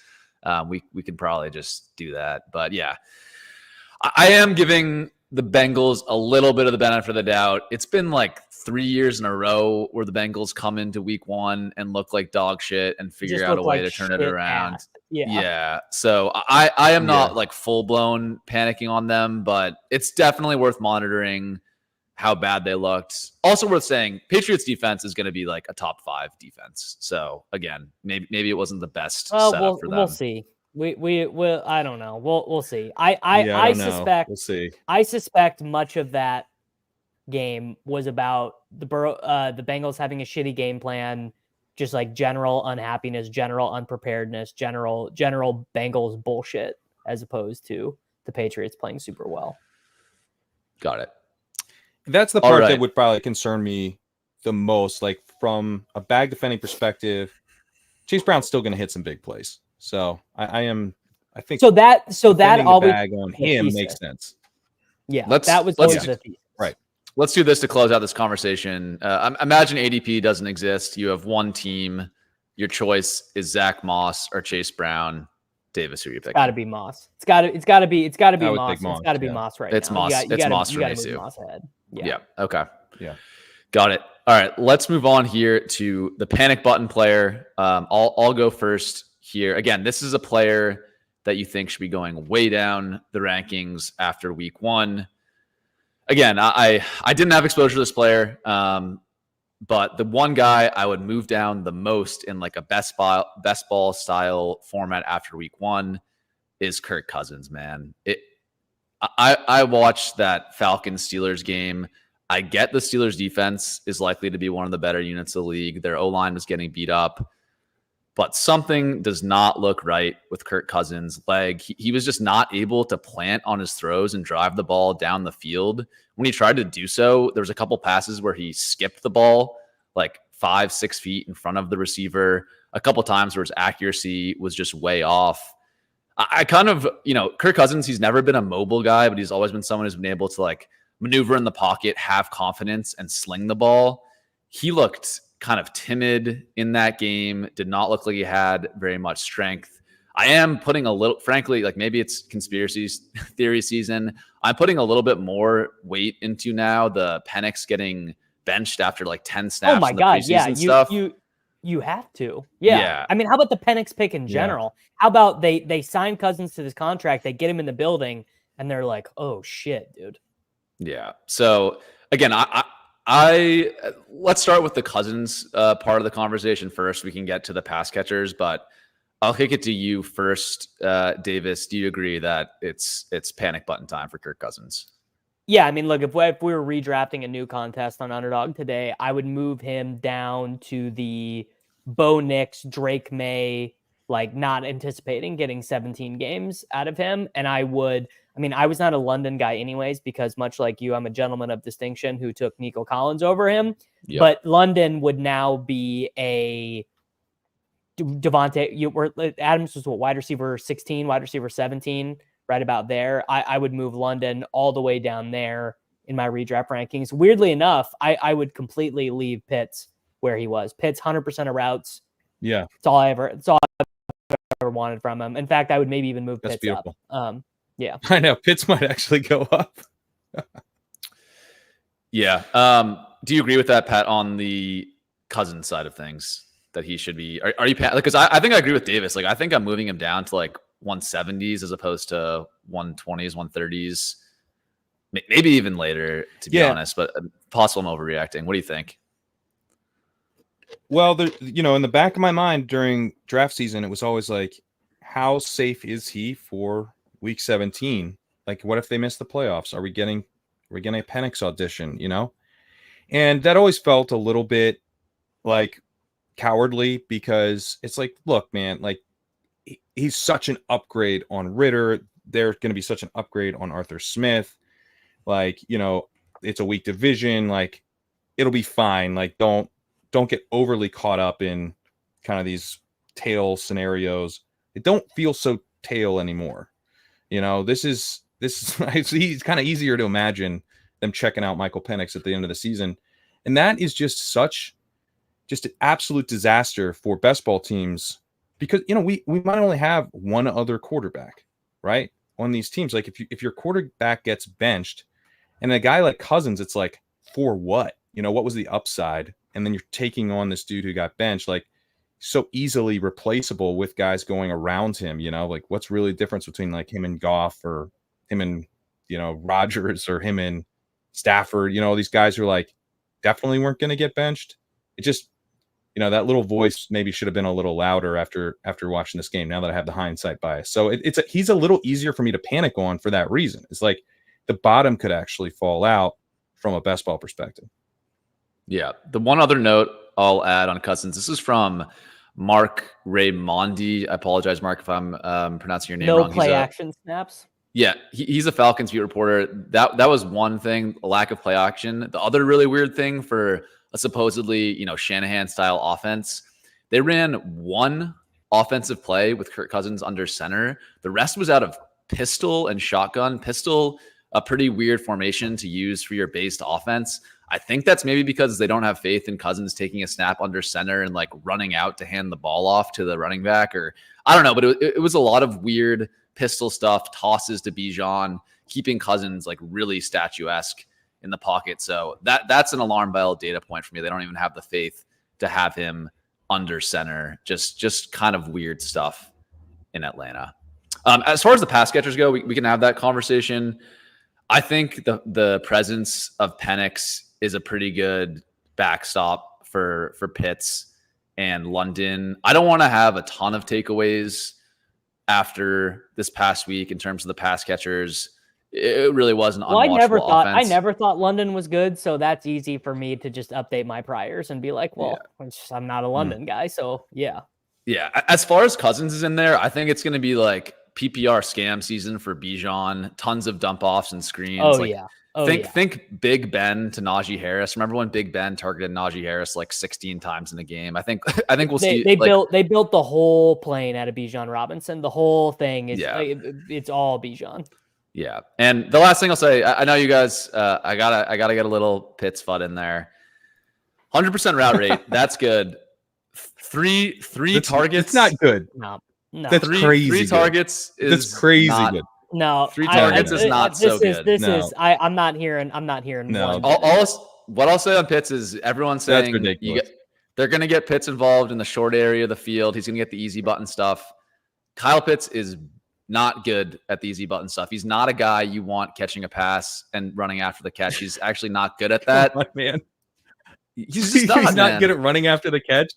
We can probably just do that. But yeah, I am giving the Bengals a little bit of the benefit of the doubt. It's been like 3 years in a row where the Bengals come into week 1 and look like dog shit and figure out a way to turn it around. Yeah. So I am not like full blown panicking on them, but it's definitely worth monitoring. how bad they looked. Also worth saying, Patriots defense is going to be like a top 5 defense. So again, maybe it wasn't the best setup for them. We'll see. We I don't know. We'll see. I don't know. Suspect We'll see. I suspect much of that game was about the Bengals having a shitty game plan, just like general unhappiness, general unpreparedness, general Bengals bullshit, as opposed to the Patriots playing super well. Got it. That's the part that would probably concern me the most. Like from a bag defending perspective, Chase Brown's still going to hit some big plays. So I think so that always bag on him makes sense. Yeah, that was always the thesis. Right. Let's do this to close out this conversation. Imagine ADP doesn't exist. You have one team. Your choice is Zach Moss or Chase Brown. Davis, who are you picking? It's got to be Moss. It's got to be Moss. It's got to be Moss right it's now. Moss. It's Moss for me too. Moss ahead. Yeah. Okay. Yeah. Got it. All right. Let's move on here to the panic button player. I'll go first here. Again, this is a player that you think should be going way down the rankings after week 1. Again, I didn't have exposure to this player, but the one guy I would move down the most in like a best ball style format after week 1 is Kirk Cousins, man. I watched that Falcons Steelers game. I get the Steelers defense is likely to be one of the better units of the league. Their O-line was getting beat up, but something does not look right with Kirk Cousins' leg. He was just not able to plant on his throws and drive the ball down the field. When he tried to do so, there was a couple passes where he skipped the ball like 5-6 feet in front of the receiver. A couple times where his accuracy was just way off. I kind of, Kirk Cousins, he's never been a mobile guy, but he's always been someone who's been able to like maneuver in the pocket, have confidence, and sling the ball. He looked kind of timid in that game, did not look like he had very much strength. I am putting a little, frankly, like maybe it's conspiracy theory season. I'm putting a little bit more weight into now the Penix getting benched after like 10 snaps. Oh my in the God. preseason Yeah. stuff. You have to. Yeah. I mean, how about the Penix pick in general? How about they sign Cousins to this contract, they get him in the building, and they're like, oh shit, dude. Yeah. So again, I let's start with the Cousins part of the conversation first. We can get to the pass catchers, but I'll kick it to you first, Davis. Do you agree that it's panic button time for Kirk Cousins? Yeah, I mean, look, if we were redrafting a new contest on Underdog today, I would move him down to the Bo Nix, Drake May, like not anticipating getting 17 games out of him. And I was not a London guy anyways, because much like you, I'm a gentleman of distinction who took Nico Collins over him. Yep. But London would now be a Devontae. Adams was wide receiver 16, wide receiver 17, right about there. I would move London all the way down there in my redraft rankings. Weirdly enough, I would completely leave Pitts where he was. Pitts 100% of routes. Yeah, it's all I've ever wanted from him. In fact, I would maybe even move That's Pitts beautiful. up. Yeah, I know Pitts might actually go up. Yeah. Do you agree with that, Pat, on the Cousins side of things that he should be? Are you because I think I agree with Davis. Like I think I'm moving him down to like 170s as opposed to 120s, 130s, maybe even later, to be honest. But possible I'm overreacting. What do you think? Well, in the back of my mind during draft season, it was always like, how safe is he for week 17? Like, what if they miss the playoffs? Are we getting a Penix audition? And that always felt a little bit like cowardly, because it's like, look, man, like he's such an upgrade on Ritter. There's going to be such an upgrade on Arthur Smith. Like, it's a weak division. Like, it'll be fine. Like, don't get overly caught up in kind of these tail scenarios. It don't feel so tail anymore. This is it's kind of easier to imagine them checking out Michael Penix at the end of the season. And that is just an absolute disaster for best ball teams, because, we might only have one other quarterback, right, on these teams. Like if your quarterback gets benched and a guy like Cousins, it's like, for what? What was the upside? And then you're taking on this dude who got benched, like so easily replaceable with guys going around him, like what's really the difference between like him and Goff or him and, Rodgers or him and Stafford, these guys are like definitely weren't going to get benched. It just, that little voice maybe should have been a little louder after watching this game. Now that I have the hindsight bias, so he's a little easier for me to panic on for that reason. It's like the bottom could actually fall out from a best ball perspective. Yeah. The one other note I'll add on Cousins. This is from Mark Raimondi. I apologize, Mark, if I'm pronouncing your name wrong. No play action snaps. Yeah, he's a Falcons beat reporter. That was one thing, a lack of play action. The other really weird thing for a supposedly, Shanahan style offense, they ran one offensive play with Kirk Cousins under center. The rest was out of pistol and shotgun. Pistol, a pretty weird formation to use for your based offense. I think that's maybe because they don't have faith in Cousins taking a snap under center and like running out to hand the ball off to the running back, or I don't know, but it was a lot of weird pistol stuff, tosses to Bijan, keeping Cousins like really statuesque in the pocket. So that's an alarm bell data point for me. They don't even have the faith to have him under center. Just kind of weird stuff in Atlanta. As far as the pass catchers go, we can have that conversation. I think the presence of Penix is a pretty good backstop for Pitts and London. I don't want to have a ton of takeaways after this past week in terms of the pass catchers. It really was an unwatchable offense. I never thought London was good, so that's easy for me to just update my priors and be like, well, I'm not a London guy, so yeah. Yeah, as far as Cousins is in there, I think it's going to be like PPR scam season for Bijan, tons of dump offs and screens. Think Big Ben to Najee Harris. Remember when Big Ben targeted Najee Harris like 16 times in a game? I think we'll see. They built the whole plane out of Bijan Robinson. The whole thing is it's all Bijan. Yeah, and the last thing I'll say, I know you guys. I gotta get a little Pitts FUD in there. 100% route rate. That's good. Three targets. It's not good. No. That's crazy. Three targets is that's crazy not, good. No, 3 targets is not so good. I'm not hearing. No. What I'll say on Pitts is everyone's saying they're going to get Pitts involved in the short area of the field. He's going to get the easy button stuff. Kyle Pitts is not good at the easy button stuff. He's not a guy you want catching a pass and running after the catch. He's actually not good at that. Man. He's just not, he's not good at running after the catch.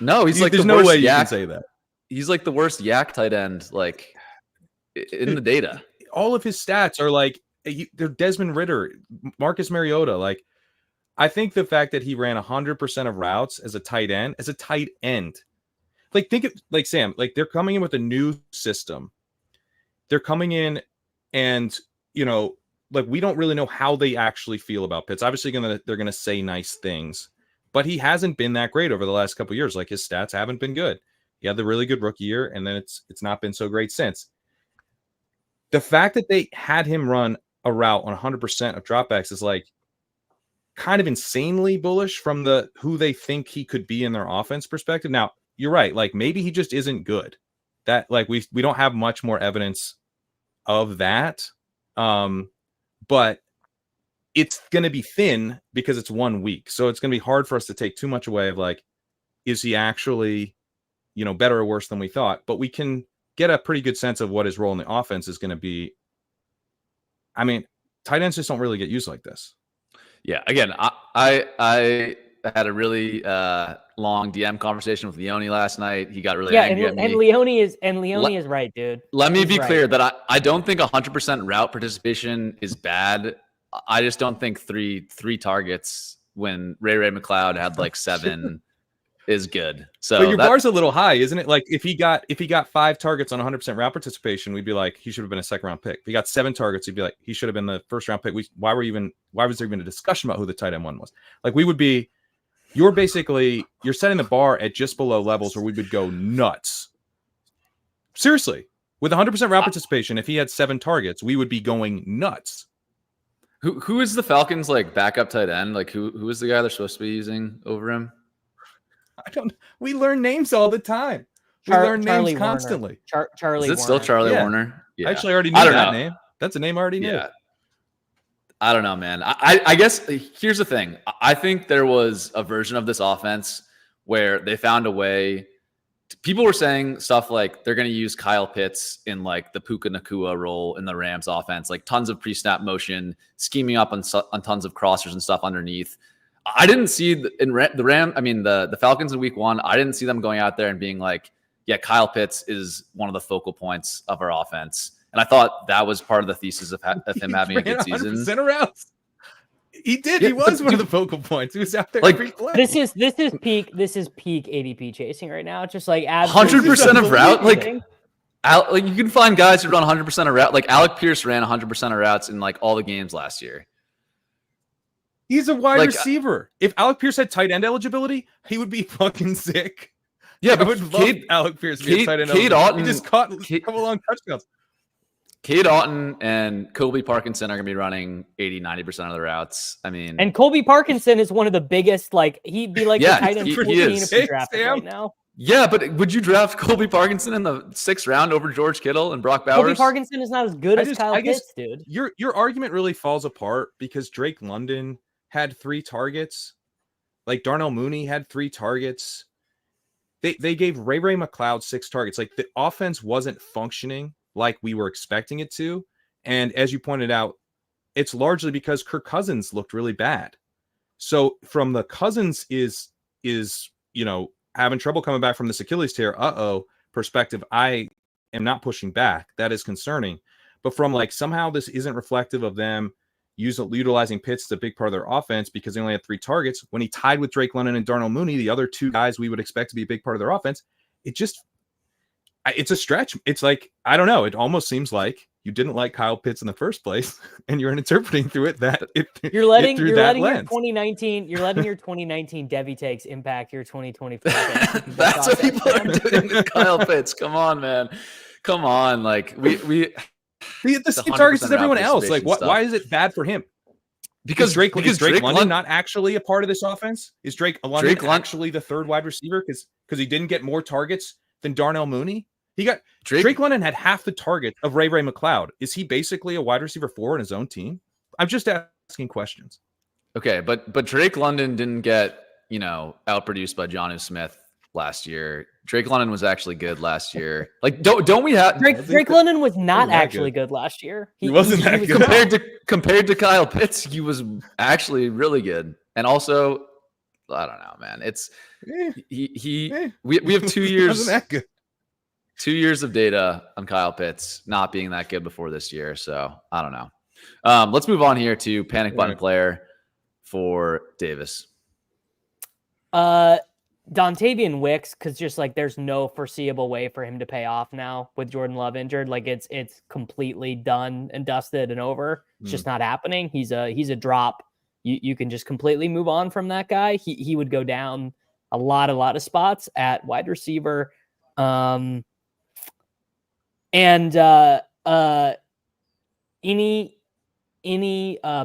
No, he's like there's the no worst way you yak. can say that. He's like the worst yak tight end, like in the data. All of his stats are like they're Desmond Ridder, Marcus Mariota. Like, I think the fact that he ran 100% of routes as a tight end, like think of like Sam, like they're coming in with a new system. They're coming in and like we don't really know how they actually feel about Pitts. Obviously they're gonna say nice things, but he hasn't been that great over the last couple of years. Like his stats haven't been good. He had the really good rookie year, and then it's not been so great since. The fact that they had him run a route on 100% of dropbacks is like kind of insanely bullish from the who they think he could be in their offense perspective. Now, you're right. Like maybe he just isn't good. That like we don't have much more evidence of that. But it's going to be thin because it's 1 week. So it's going to be hard for us to take too much away of like, is he actually, better or worse than we thought? But we can get a pretty good sense of what his role in the offense is going to be. I mean, tight ends just don't really get used like this. Yeah. Again, I had a really long DM conversation with Leone last night. He got really angry at me. And Leone is right, dude. Let me be clear that I don't think 100% route participation is bad. I just don't think three targets when Ray McLeod had like 7 is good. So but your bar's a little high, isn't it? Like if he got 5 targets on 100% route participation, we'd be like, he should have been a second round pick. If he got 7 targets, he'd be like, he should have been the first round pick. Why was there even a discussion about who the tight end one was? Like we would be, you're setting the bar at just below levels where we would go nuts. Seriously, with 100% route participation, if he had 7 targets, we would be going nuts. Who is the Falcons like backup tight end? Like who is the guy they're supposed to be using over him? We learn names all the time. We learn Charlie names constantly. Charlie. Is it still Charlie Warner? Yeah. I actually already knew that name. That's a name I already knew. Yeah. I don't know, man. I guess here's the thing. I think there was a version of this offense where they found a way people were saying stuff like they're going to use Kyle Pitts in like the Puka Nacua role in the Rams offense, like tons of pre-snap motion, scheming up on tons of crossers and stuff underneath. I didn't see the Falcons in week 1. I didn't see them going out there and being like, yeah, Kyle Pitts is one of the focal points of our offense. And I thought that was part of the thesis of him having a good season. 100% of routes. He did. Yeah, he was one of the focal points. He was out there like, every play. This is peak ADP chasing right now. Just like 100% of route. Like you can find guys who run 100% of route. Like Alec Pierce ran 100% of routes in like all the games last year. He's a wide receiver. If Alec Pierce had tight end eligibility, he would be fucking sick. Yeah, I but would love Alec Pierce to be tight end. Cade Otton, he just caught a couple long touchdowns. Cade Otton and Colby Parkinson are going to be running 80-90% of the routes. I mean, and Colby Parkinson is one of the biggest. Like he'd be like the tight end 14 if we drafted right now. Yeah, but would you draft Colby Parkinson in the 6th round over George Kittle and Brock Bowers? Colby Parkinson is not as good as Kyle Pitts, dude. Your argument really falls apart because Drake London had 3 targets. Like Darnell Mooney had 3 targets. They gave Ray McLeod 6 targets. Like the offense wasn't functioning like we were expecting it to. And as you pointed out, it's largely because Kirk Cousins looked really bad. So from the Cousins is having trouble coming back from this Achilles tear, perspective, I am not pushing back. That is concerning. But from like somehow this isn't reflective of them utilizing Pitts as a big part of their offense because they only had 3 targets. When he tied with Drake London and Darnell Mooney, the other 2 guys we would expect to be a big part of their offense, it's a stretch. It's like, I don't know. It almost seems like you didn't like Kyle Pitts in the first place, and you're interpreting through it that you're letting your lens. 2019 Debbie takes impact your 2024. That's what people are doing with Kyle Pitts. Come on, man. Come on. Like we the same targets as everyone else. Like why is it bad for him? Because Drake London not actually a part of this offense? Is Drake London actually the 3rd wide receiver because he didn't get more targets than Darnell Mooney? He got Drake London had half the target of Ray McLeod. Is he basically a wide receiver 4 in his own team? I'm just asking questions. Okay, but Drake London didn't get, outproduced by Jonnu Smith last year. Drake London was actually good last year. Like don't we have Drake London was not actually good last year. He wasn't that good. Compared to Kyle Pitts, he was actually really good. And also, I don't know, man. It's we have 2 years. Wasn't that good. 2 years of data on Kyle Pitts not being that good before this year. So I don't know. Let's move on here to panic button player for Davis. Dontavian Wicks, because just like there's no foreseeable way for him to pay off now with Jordan Love injured. Like it's completely done and dusted and over. It's just not happening. He's a drop. You can just completely move on from that guy. He would go down a lot of spots at wide receiver. And any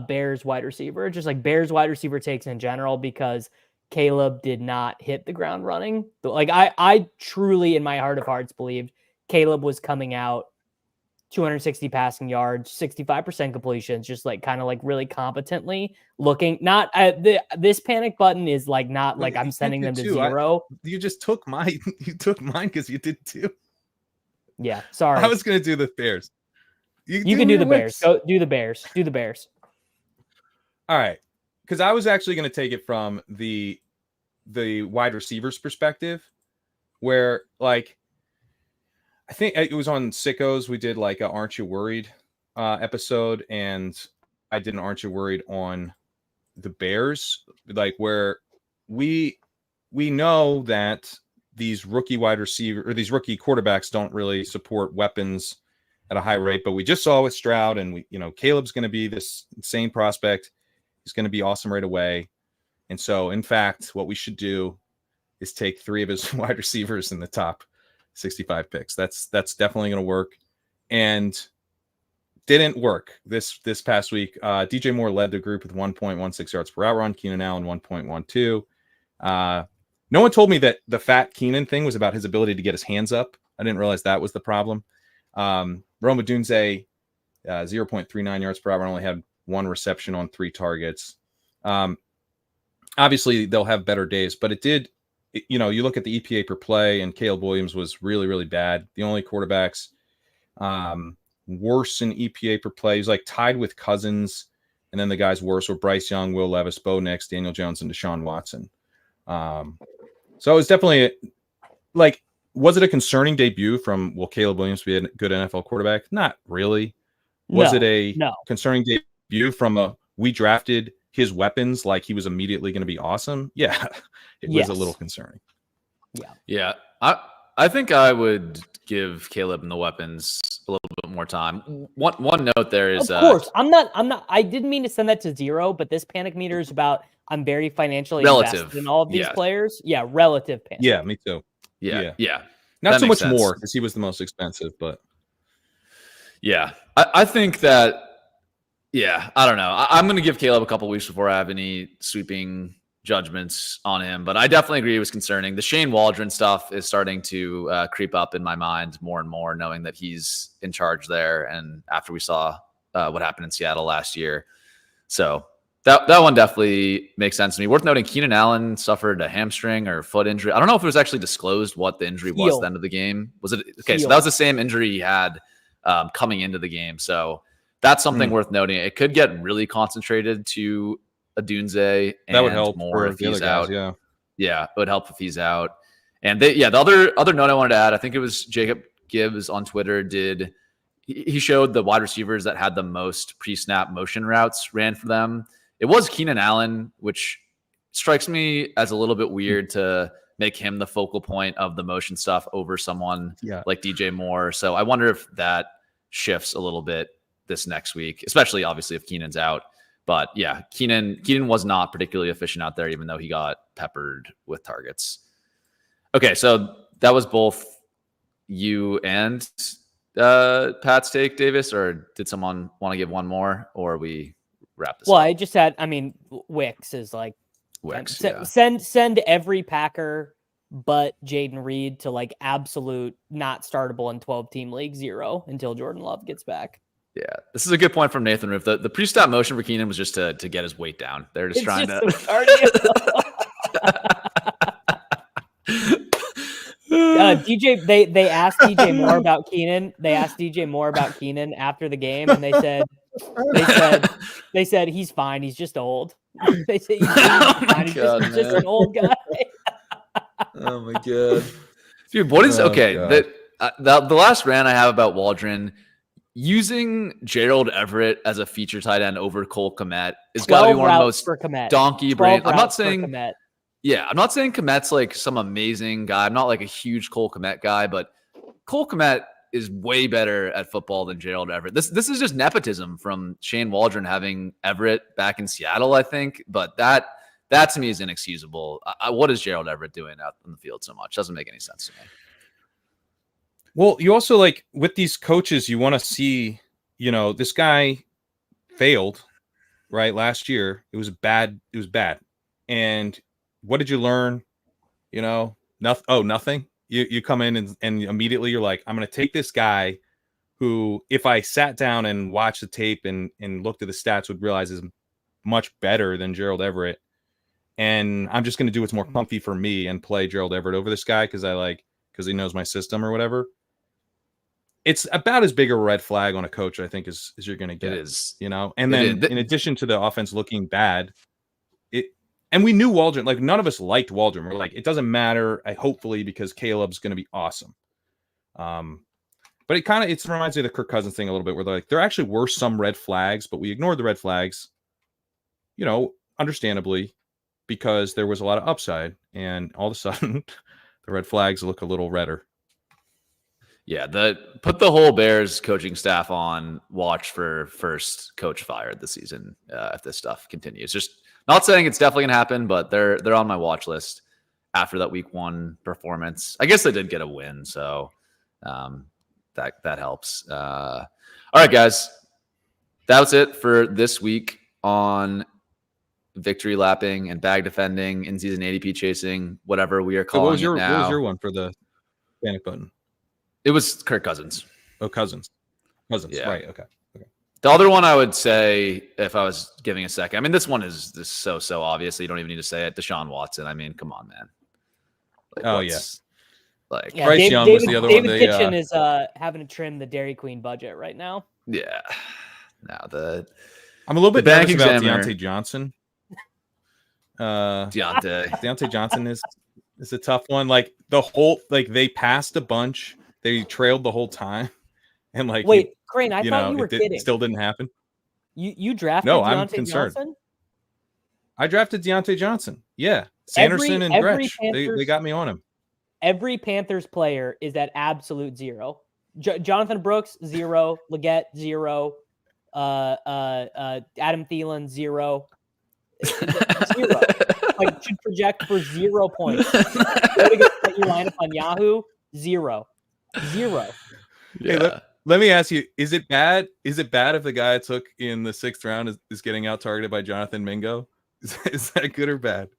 Bears wide receiver, just like Bears wide receiver takes in general, because Caleb did not hit the ground running. Like I truly in my heart of hearts believed Caleb was coming out 260 passing yards, 65% completions, just like kind of like really competently looking. Not this panic button is like not like I'm sending them to 0. You just took mine. You took mine because you did too. Yeah, sorry. I was gonna do the Bears. You can do the Bears. Go do the Bears. Do the Bears. All right, because I was actually gonna take it from the wide receivers perspective, where like I think it was on Sickos. We did like a Aren't You Worried episode, and I did an Aren't You Worried on the Bears, like where we know that these rookie wide receiver or these rookie quarterbacks don't really support weapons at a high rate, but we just saw with Stroud, and Caleb's going to be this insane prospect. He's going to be awesome right away. And so, in fact, what we should do is take 3 of his wide receivers in the top 65 picks. That's definitely going to work, and didn't work this past week. DJ Moore led the group with 1.16 yards per out run. Keenan Allen 1.12. No one told me that the fat Keenan thing was about his ability to get his hands up. I didn't realize that was the problem. Rome Odunze 0.39 yards per hour, only had 1 reception on 3 targets. Obviously, they'll have better days, but it did you look at the EPA per play, and Caleb Williams was really, really bad. The only quarterbacks worse in EPA per play, he's like tied with Cousins, and then the guys worse were Bryce Young, Will Levis, Bo Nix, Daniel Jones, and Deshaun Watson. So it was definitely like, was it a concerning debut from, will Caleb Williams be a good NFL quarterback? Not really. Was it a concerning debut from we drafted his weapons like he was immediately going to be awesome? Yeah, it was a little concerning. Yeah. I think I would give Caleb and the weapons a little bit more time. One note there is, of course, I'm not. I didn't mean to send that to 0, but this panic meter is about, I'm very financially invested in all of these players. Yeah, relative panic. Yeah, me too. Yeah. Not that so much sense. more because he was the most expensive, but yeah, I think that. Yeah, I don't know. I'm going to give Caleb a couple weeks before I have any sweeping judgments on him, but I definitely agree it was concerning. The Shane Waldron stuff is starting to creep up in my mind more and more, knowing that he's in charge there, and after we saw what happened in Seattle last year. So that one definitely makes sense to me. Worth noting, Keenan Allen suffered a hamstring or foot injury. I don't know if it was actually disclosed what the injury was at the end of the game. Was it okay? So that was the same injury he had coming into the game. So that's something worth noting. It could get really concentrated to Odunze, and that would help more if he's guys, out. Yeah, it would help if he's out. And the other note I wanted to add, I think it was Jacob Gibbs on Twitter he showed the wide receivers that had the most pre-snap motion routes ran for them. It was Keenan Allen, which strikes me as a little bit weird to make him the focal point of the motion stuff over someone like DJ Moore. So I wonder if that shifts a little bit this next week, especially obviously if Keenan's out. But yeah, Keenan was not particularly efficient out there, even though he got peppered with targets. Okay, so that was both you and Pat's take, Davis, or did someone want to give one more, or we wrap this up? I just had, Wicks is like, Wicks, send every Packer but Jaden Reed to like absolute not startable in 12-team league 0 until Jordan Love gets back. Yeah, this is a good point from Nathan Roof. The pre-stop motion for Keenan was just to get his weight down. They're just trying to. DJ, they asked DJ Moore about Keenan. They asked DJ Moore about Keenan after the game, and they said he's fine. He's just old. They said he's fine. He's just an old guy. Oh my god, dude! What is the last rant I have about Waldron? Using Gerald Everett as a feature tight end over Cole Kmet is got to be one of the most donkey brain. I'm not saying Kmet's like some amazing guy. I'm not like a huge Cole Kmet guy, but Cole Kmet is way better at football than Gerald Everett. This is just nepotism from Shane Waldron having Everett back in Seattle, I think. But that to me is inexcusable. What is Gerald Everett doing out in the field so much? Doesn't make any sense to me. Well, you also like with these coaches, you want to see, this guy failed, right? Last year, it was bad. And what did you learn? Nothing. Oh, nothing. You come in and immediately you're like, I'm going to take this guy who, if I sat down and watched the tape and looked at the stats, would realize is much better than Gerald Everett. And I'm just going to do what's more comfy for me and play Gerald Everett over this guy because he knows my system or whatever. It's about as big a red flag on a coach, I think, as you're going to get. It is. And then in addition to the offense looking bad, and we knew Waldron, like none of us liked Waldron. We're like, it doesn't matter, hopefully, because Caleb's going to be awesome. But it reminds me of the Kirk Cousins thing a little bit, where like there actually were some red flags, but we ignored the red flags, understandably, because there was a lot of upside, and all of a sudden the red flags look a little redder. Yeah, put the whole Bears coaching staff on watch for first coach fired this season if this stuff continues. Just not saying it's definitely gonna happen, but they're on my watch list after that week 1 performance. I guess they did get a win, so that helps. All right, guys, that was it for this week on victory lapping and bag defending, in-season ADP chasing, whatever we are calling it now. What was your one for the panic button? It was Kirk Cousins. Oh, Cousins. Yeah. Right. Okay. The other one I would say, if I was giving a second, this one is so obvious. You don't even need to say it. Deshaun Watson. Come on, man. Like, Oh, what's like? Yeah, Bryce Young was the other one. David They, Kitchen is having to trim the Dairy Queen budget right now. Yeah. Now I'm a little the bit bank nervous about examiner. Deontay Johnson. Deontay. Deontay Johnson is a tough one. Like they passed a bunch. They trailed the whole time, and like Wait, Crane, I thought you were it kidding. still didn't happen. You drafted No, I'm Deontay concerned. Johnson? I drafted Deontay Johnson. Yeah, Sanderson and Gretsch. They got me on him. Every Panthers player is at absolute zero. Jonathan Brooks 0, Leggett 0, Adam Thielen 0. 0. Like should project for 0 points. Go to get your lineup on Yahoo 0. Yeah. Hey, let me ask you: Is it bad? Is it bad if the guy I took in the 6th round is getting out targeted by Jonathan Mingo? Is that good or bad?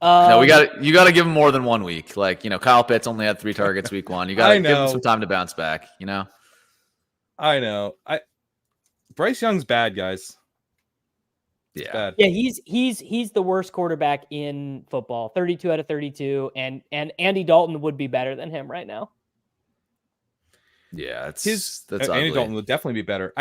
No, you got to give him more than 1 week. Like, Kyle Pitts only had 3 targets week 1. You got to give him some time to bounce back. I know. Bryce Young's bad, guys. It's bad. Yeah, he's the worst quarterback in football. 32 out of 32, and Andy Dalton would be better than him right now. Yeah, that's Andy ugly. Dalton would definitely be better.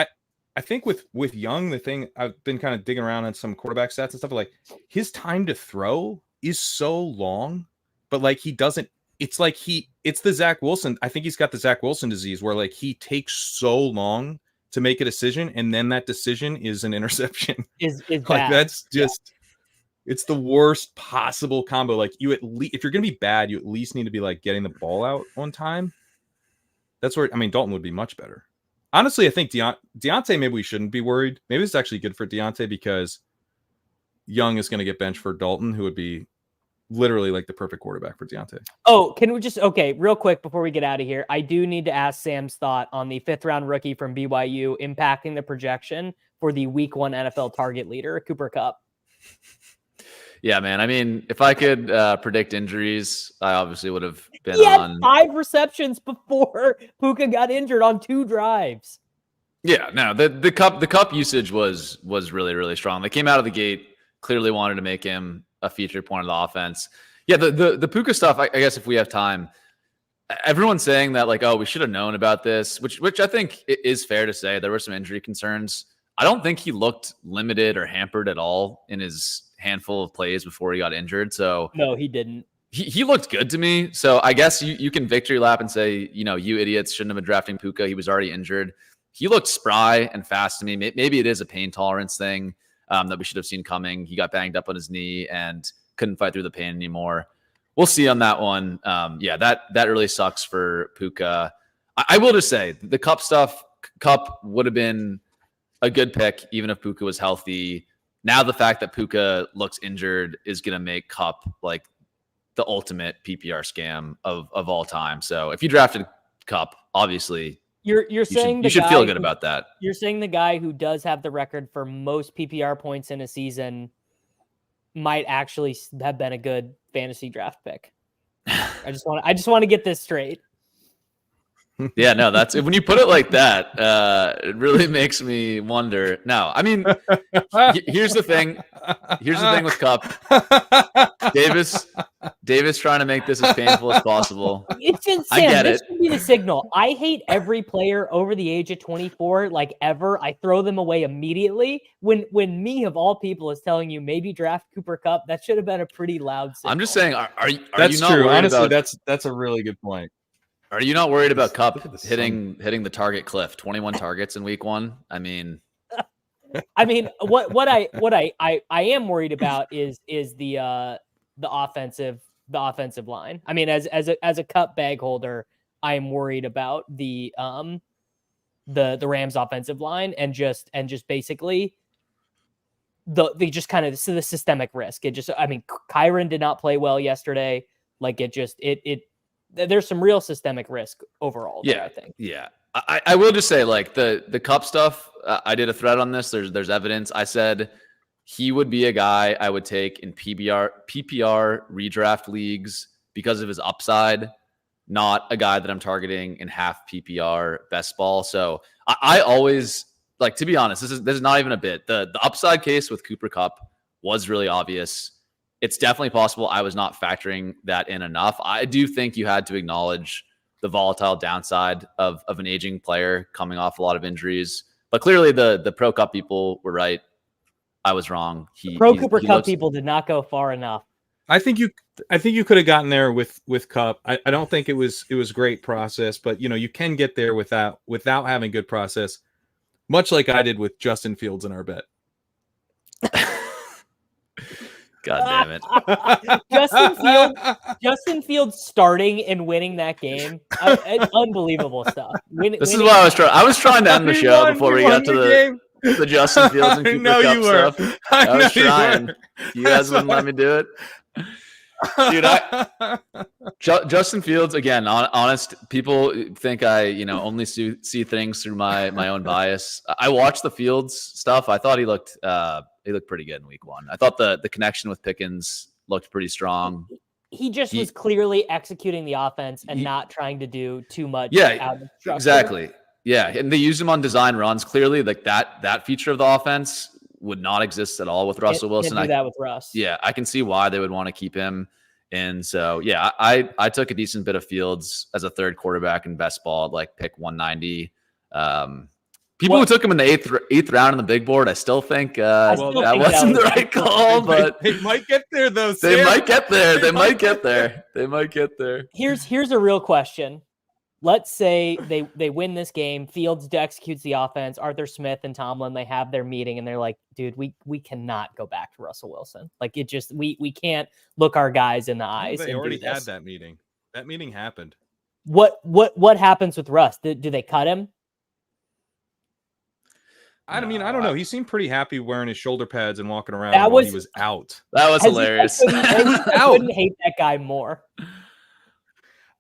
I think with Young, the thing I've been kind of digging around on some quarterback stats and stuff, like his time to throw is so long, but like he doesn't. It's like it's the Zach Wilson. I think he's got the Zach Wilson disease where like he takes so long to make a decision, and then that decision is an interception. Is like bad. that's just it's the worst possible combo. Like you at least if you're gonna be bad, you at least need to be like getting the ball out on time. That's where Dalton would be much better. Honestly, I think Deontay, maybe we shouldn't be worried. Maybe it's actually good for Deontay because Young is going to get benched for Dalton, who would be literally like the perfect quarterback for Deontay. Oh, can we real quick before we get out of here, I do need to ask Sam's thought on the 5th round rookie from BYU impacting the projection for the week 1 NFL target leader, Cooper Kupp. Yeah, man. I mean, if I could predict injuries, I obviously would have been He had on 5 receptions before Puka got injured on 2 drives. Yeah, no, the cup usage was really, really strong. They came out of the gate, clearly wanted to make him a feature point of the offense. Yeah, the Puka stuff, I guess if we have time, everyone's saying that like, oh, we should have known about this, which I think is fair to say. There were some injury concerns. I don't think he looked limited or hampered at all in his handful of plays before he got injured. So no, he didn't. He looked good to me. So I guess you can victory lap and say, you idiots shouldn't have been drafting Puka. He was already injured. He looked spry and fast to me. Maybe it is a pain tolerance thing that we should have seen coming. He got banged up on his knee and couldn't fight through the pain anymore. We'll see on that one. That really sucks for Puka. I will just say the Kupp would have been a good pick even if Puka was healthy. Now the fact that Puka looks injured is going to make Kupp like the ultimate PPR scam of all time. So if you drafted Kupp, obviously you should feel good about that. You're saying the guy who does have the record for most PPR points in a season might actually have been a good fantasy draft pick. I just want to get this straight. Yeah, no, that's when you put it like that, it really makes me wonder. No, I mean, here's the thing. Here's the thing with Kupp. Davis trying to make this as painful as possible. It's insane. I get this it. should be the signal. I hate every player over the age of 24, like ever. I throw them away immediately. When me of all people is telling you maybe draft Cooper Kupp, that should have been a pretty loud signal. I'm just saying, are you that's not true. worried Honestly, about, that's a really good point. Are you not worried about Kupp hitting the target cliff? 21 targets in week 1. I mean, what I am worried about is the offensive line. I mean, as a Kupp bag holder, I am worried about the Rams offensive line and just basically the systemic risk. Kyron did not play well yesterday. Like there's some real systemic risk overall. Yeah, I think. Yeah, I will just say like the Kupp stuff. I did a thread on this. There's evidence. I said he would be a guy I would take in PPR redraft leagues because of his upside, not a guy that I'm targeting in half PPR best ball. So I always like, to be honest, this is not even a bit. The upside case with Cooper Kupp was really obvious. it's definitely possible I was not factoring that in enough. I do think you had to acknowledge the volatile downside of an aging player coming off a lot of injuries. But clearly the Pro Cup people were right. I was wrong. Pro Cooper Cup people did not go far enough. I think you could have gotten there with Cup. I don't think it was great process, but you can get there without having good process, much like I did with Justin Fields in our bet. God damn it. Justin Fields starting and winning that game. Unbelievable stuff. This is what I was trying. I was trying to end the show before we got to the Justin Fields and Cooper Cup stuff. I was trying. You guys wouldn't let me do it. Dude, Justin Fields, again, honest, people think I, only see things through my own bias. I watched the Fields stuff. I thought he looked pretty good in week 1. I thought the connection with Pickens looked pretty strong. He just was clearly executing the offense and not trying to do too much. Yeah, exactly. Yeah, and they used him on design runs. Clearly, like that feature of the offense would not exist at all with Russell Wilson. Can't do that with Russ. Yeah, I can see why they would want to keep him. And so, yeah, I took a decent bit of Fields as a third quarterback in best ball at like pick 190. People who took him in the eighth round in the big board, I still think that wasn't the right call, but they might get there though. They might get there. They might get there. They might get there. Here's a real question. Let's say they win this game. Fields executes the offense. Arthur Smith and Tomlin, they have their meeting and they're like, dude, we cannot go back to Russell Wilson. Like it just we can't look our guys in the eyes. They already had that meeting. That meeting happened. What happens with Russ? Do they cut him? I don't know. He seemed pretty happy wearing his shoulder pads and walking around while he was out. That was hilarious. I couldn't hate that guy more.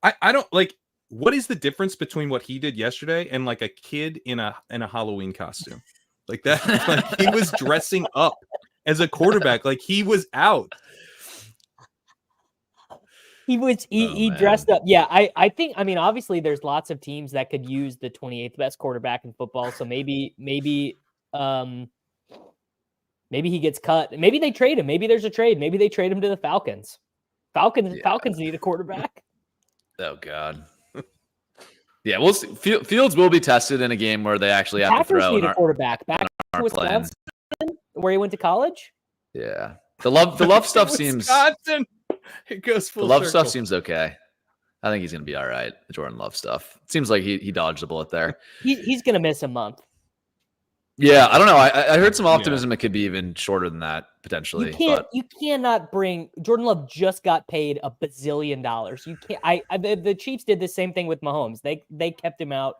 I don't like. What is the difference between what he did yesterday and like a kid in a Halloween costume? Like that, like he was dressing up as a quarterback, like he was out. He dressed up. Yeah, I think obviously there's lots of teams that could use the 28th best quarterback in football. So maybe he gets cut. Maybe they trade him. Maybe there's a trade. Maybe they trade him to the Falcons. Falcons need a quarterback. Oh God. Yeah, we'll see. Fields will be tested in a game where they actually have Packers to throw need a quarterback. Back to Wisconsin, where he went to college. Yeah, the love stuff seems. It goes full. The love circle. stuff seems okay. I think he's gonna be all right. The Jordan Love stuff. It seems like he dodged a bullet there. He's gonna miss a month. Yeah, I don't know. I heard some optimism. It could be even shorter than that potentially. You cannot bring Jordan Love just got paid $1 bazillion. You can't. The Chiefs did the same thing with Mahomes. They kept him out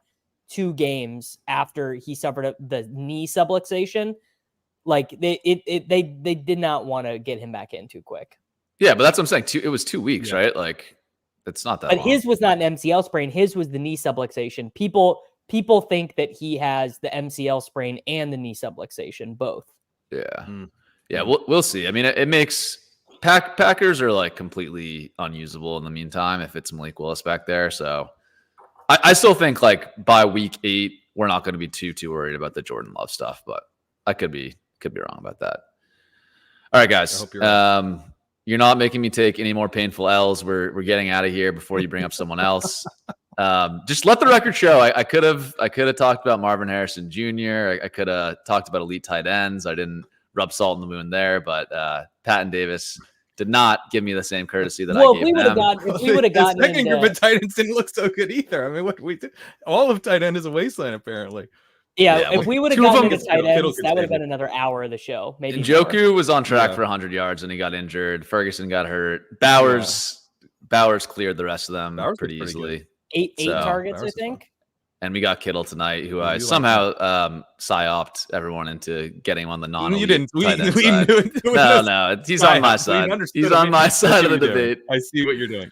2 games after he suffered the knee subluxation. Like they did not want to get him back in too quick. Yeah, but that's what I'm saying. It was 2 weeks, right? Like it's not that. But long. his was not an MCL sprain. His was the knee subluxation. People think that he has the MCL sprain and the knee subluxation, both. Yeah. Yeah, we'll see. I mean, it makes Packers are like completely unusable in the meantime if it's Malik Willis back there. So I still think like by week 8, we're not going to be too worried about the Jordan Love stuff, but I could be wrong about that. All right, guys. I hope you're right. You're not making me take any more painful L's. We're getting out of here before you bring up someone else. Just let the record show. I could have talked about Marvin Harrison Jr. I could have talked about elite tight ends. I didn't rub salt in the wound there, but Pat and Davis did not give me the same courtesy that I gave them. If we would have gotten the second group of tight ends didn't look so good either. I mean, what we did, all of tight end is a wasteland apparently. Yeah, if we would have gotten to tight ends, that would have been another hour of the show. Maybe Njoku was on track for 100 yards and he got injured. Ferguson got hurt. Bowers cleared the rest of them pretty easily. Eight targets, I think. And we got Kittle tonight, who I somehow psyoped everyone into getting on the non. You didn't. We knew it. No. He's on my side. He's on my side of the debate. I see what you're doing.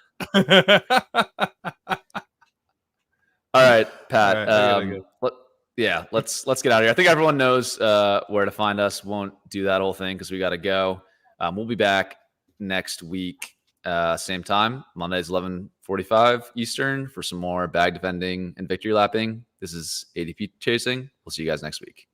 All right, Pat. Let's get out of here. I think everyone knows where to find us. Won't do that whole thing because we got to go. We'll be back next week, same time, Mondays 11:45 Eastern for some more bag defending and victory lapping. This is ADP chasing. We'll see you guys next week.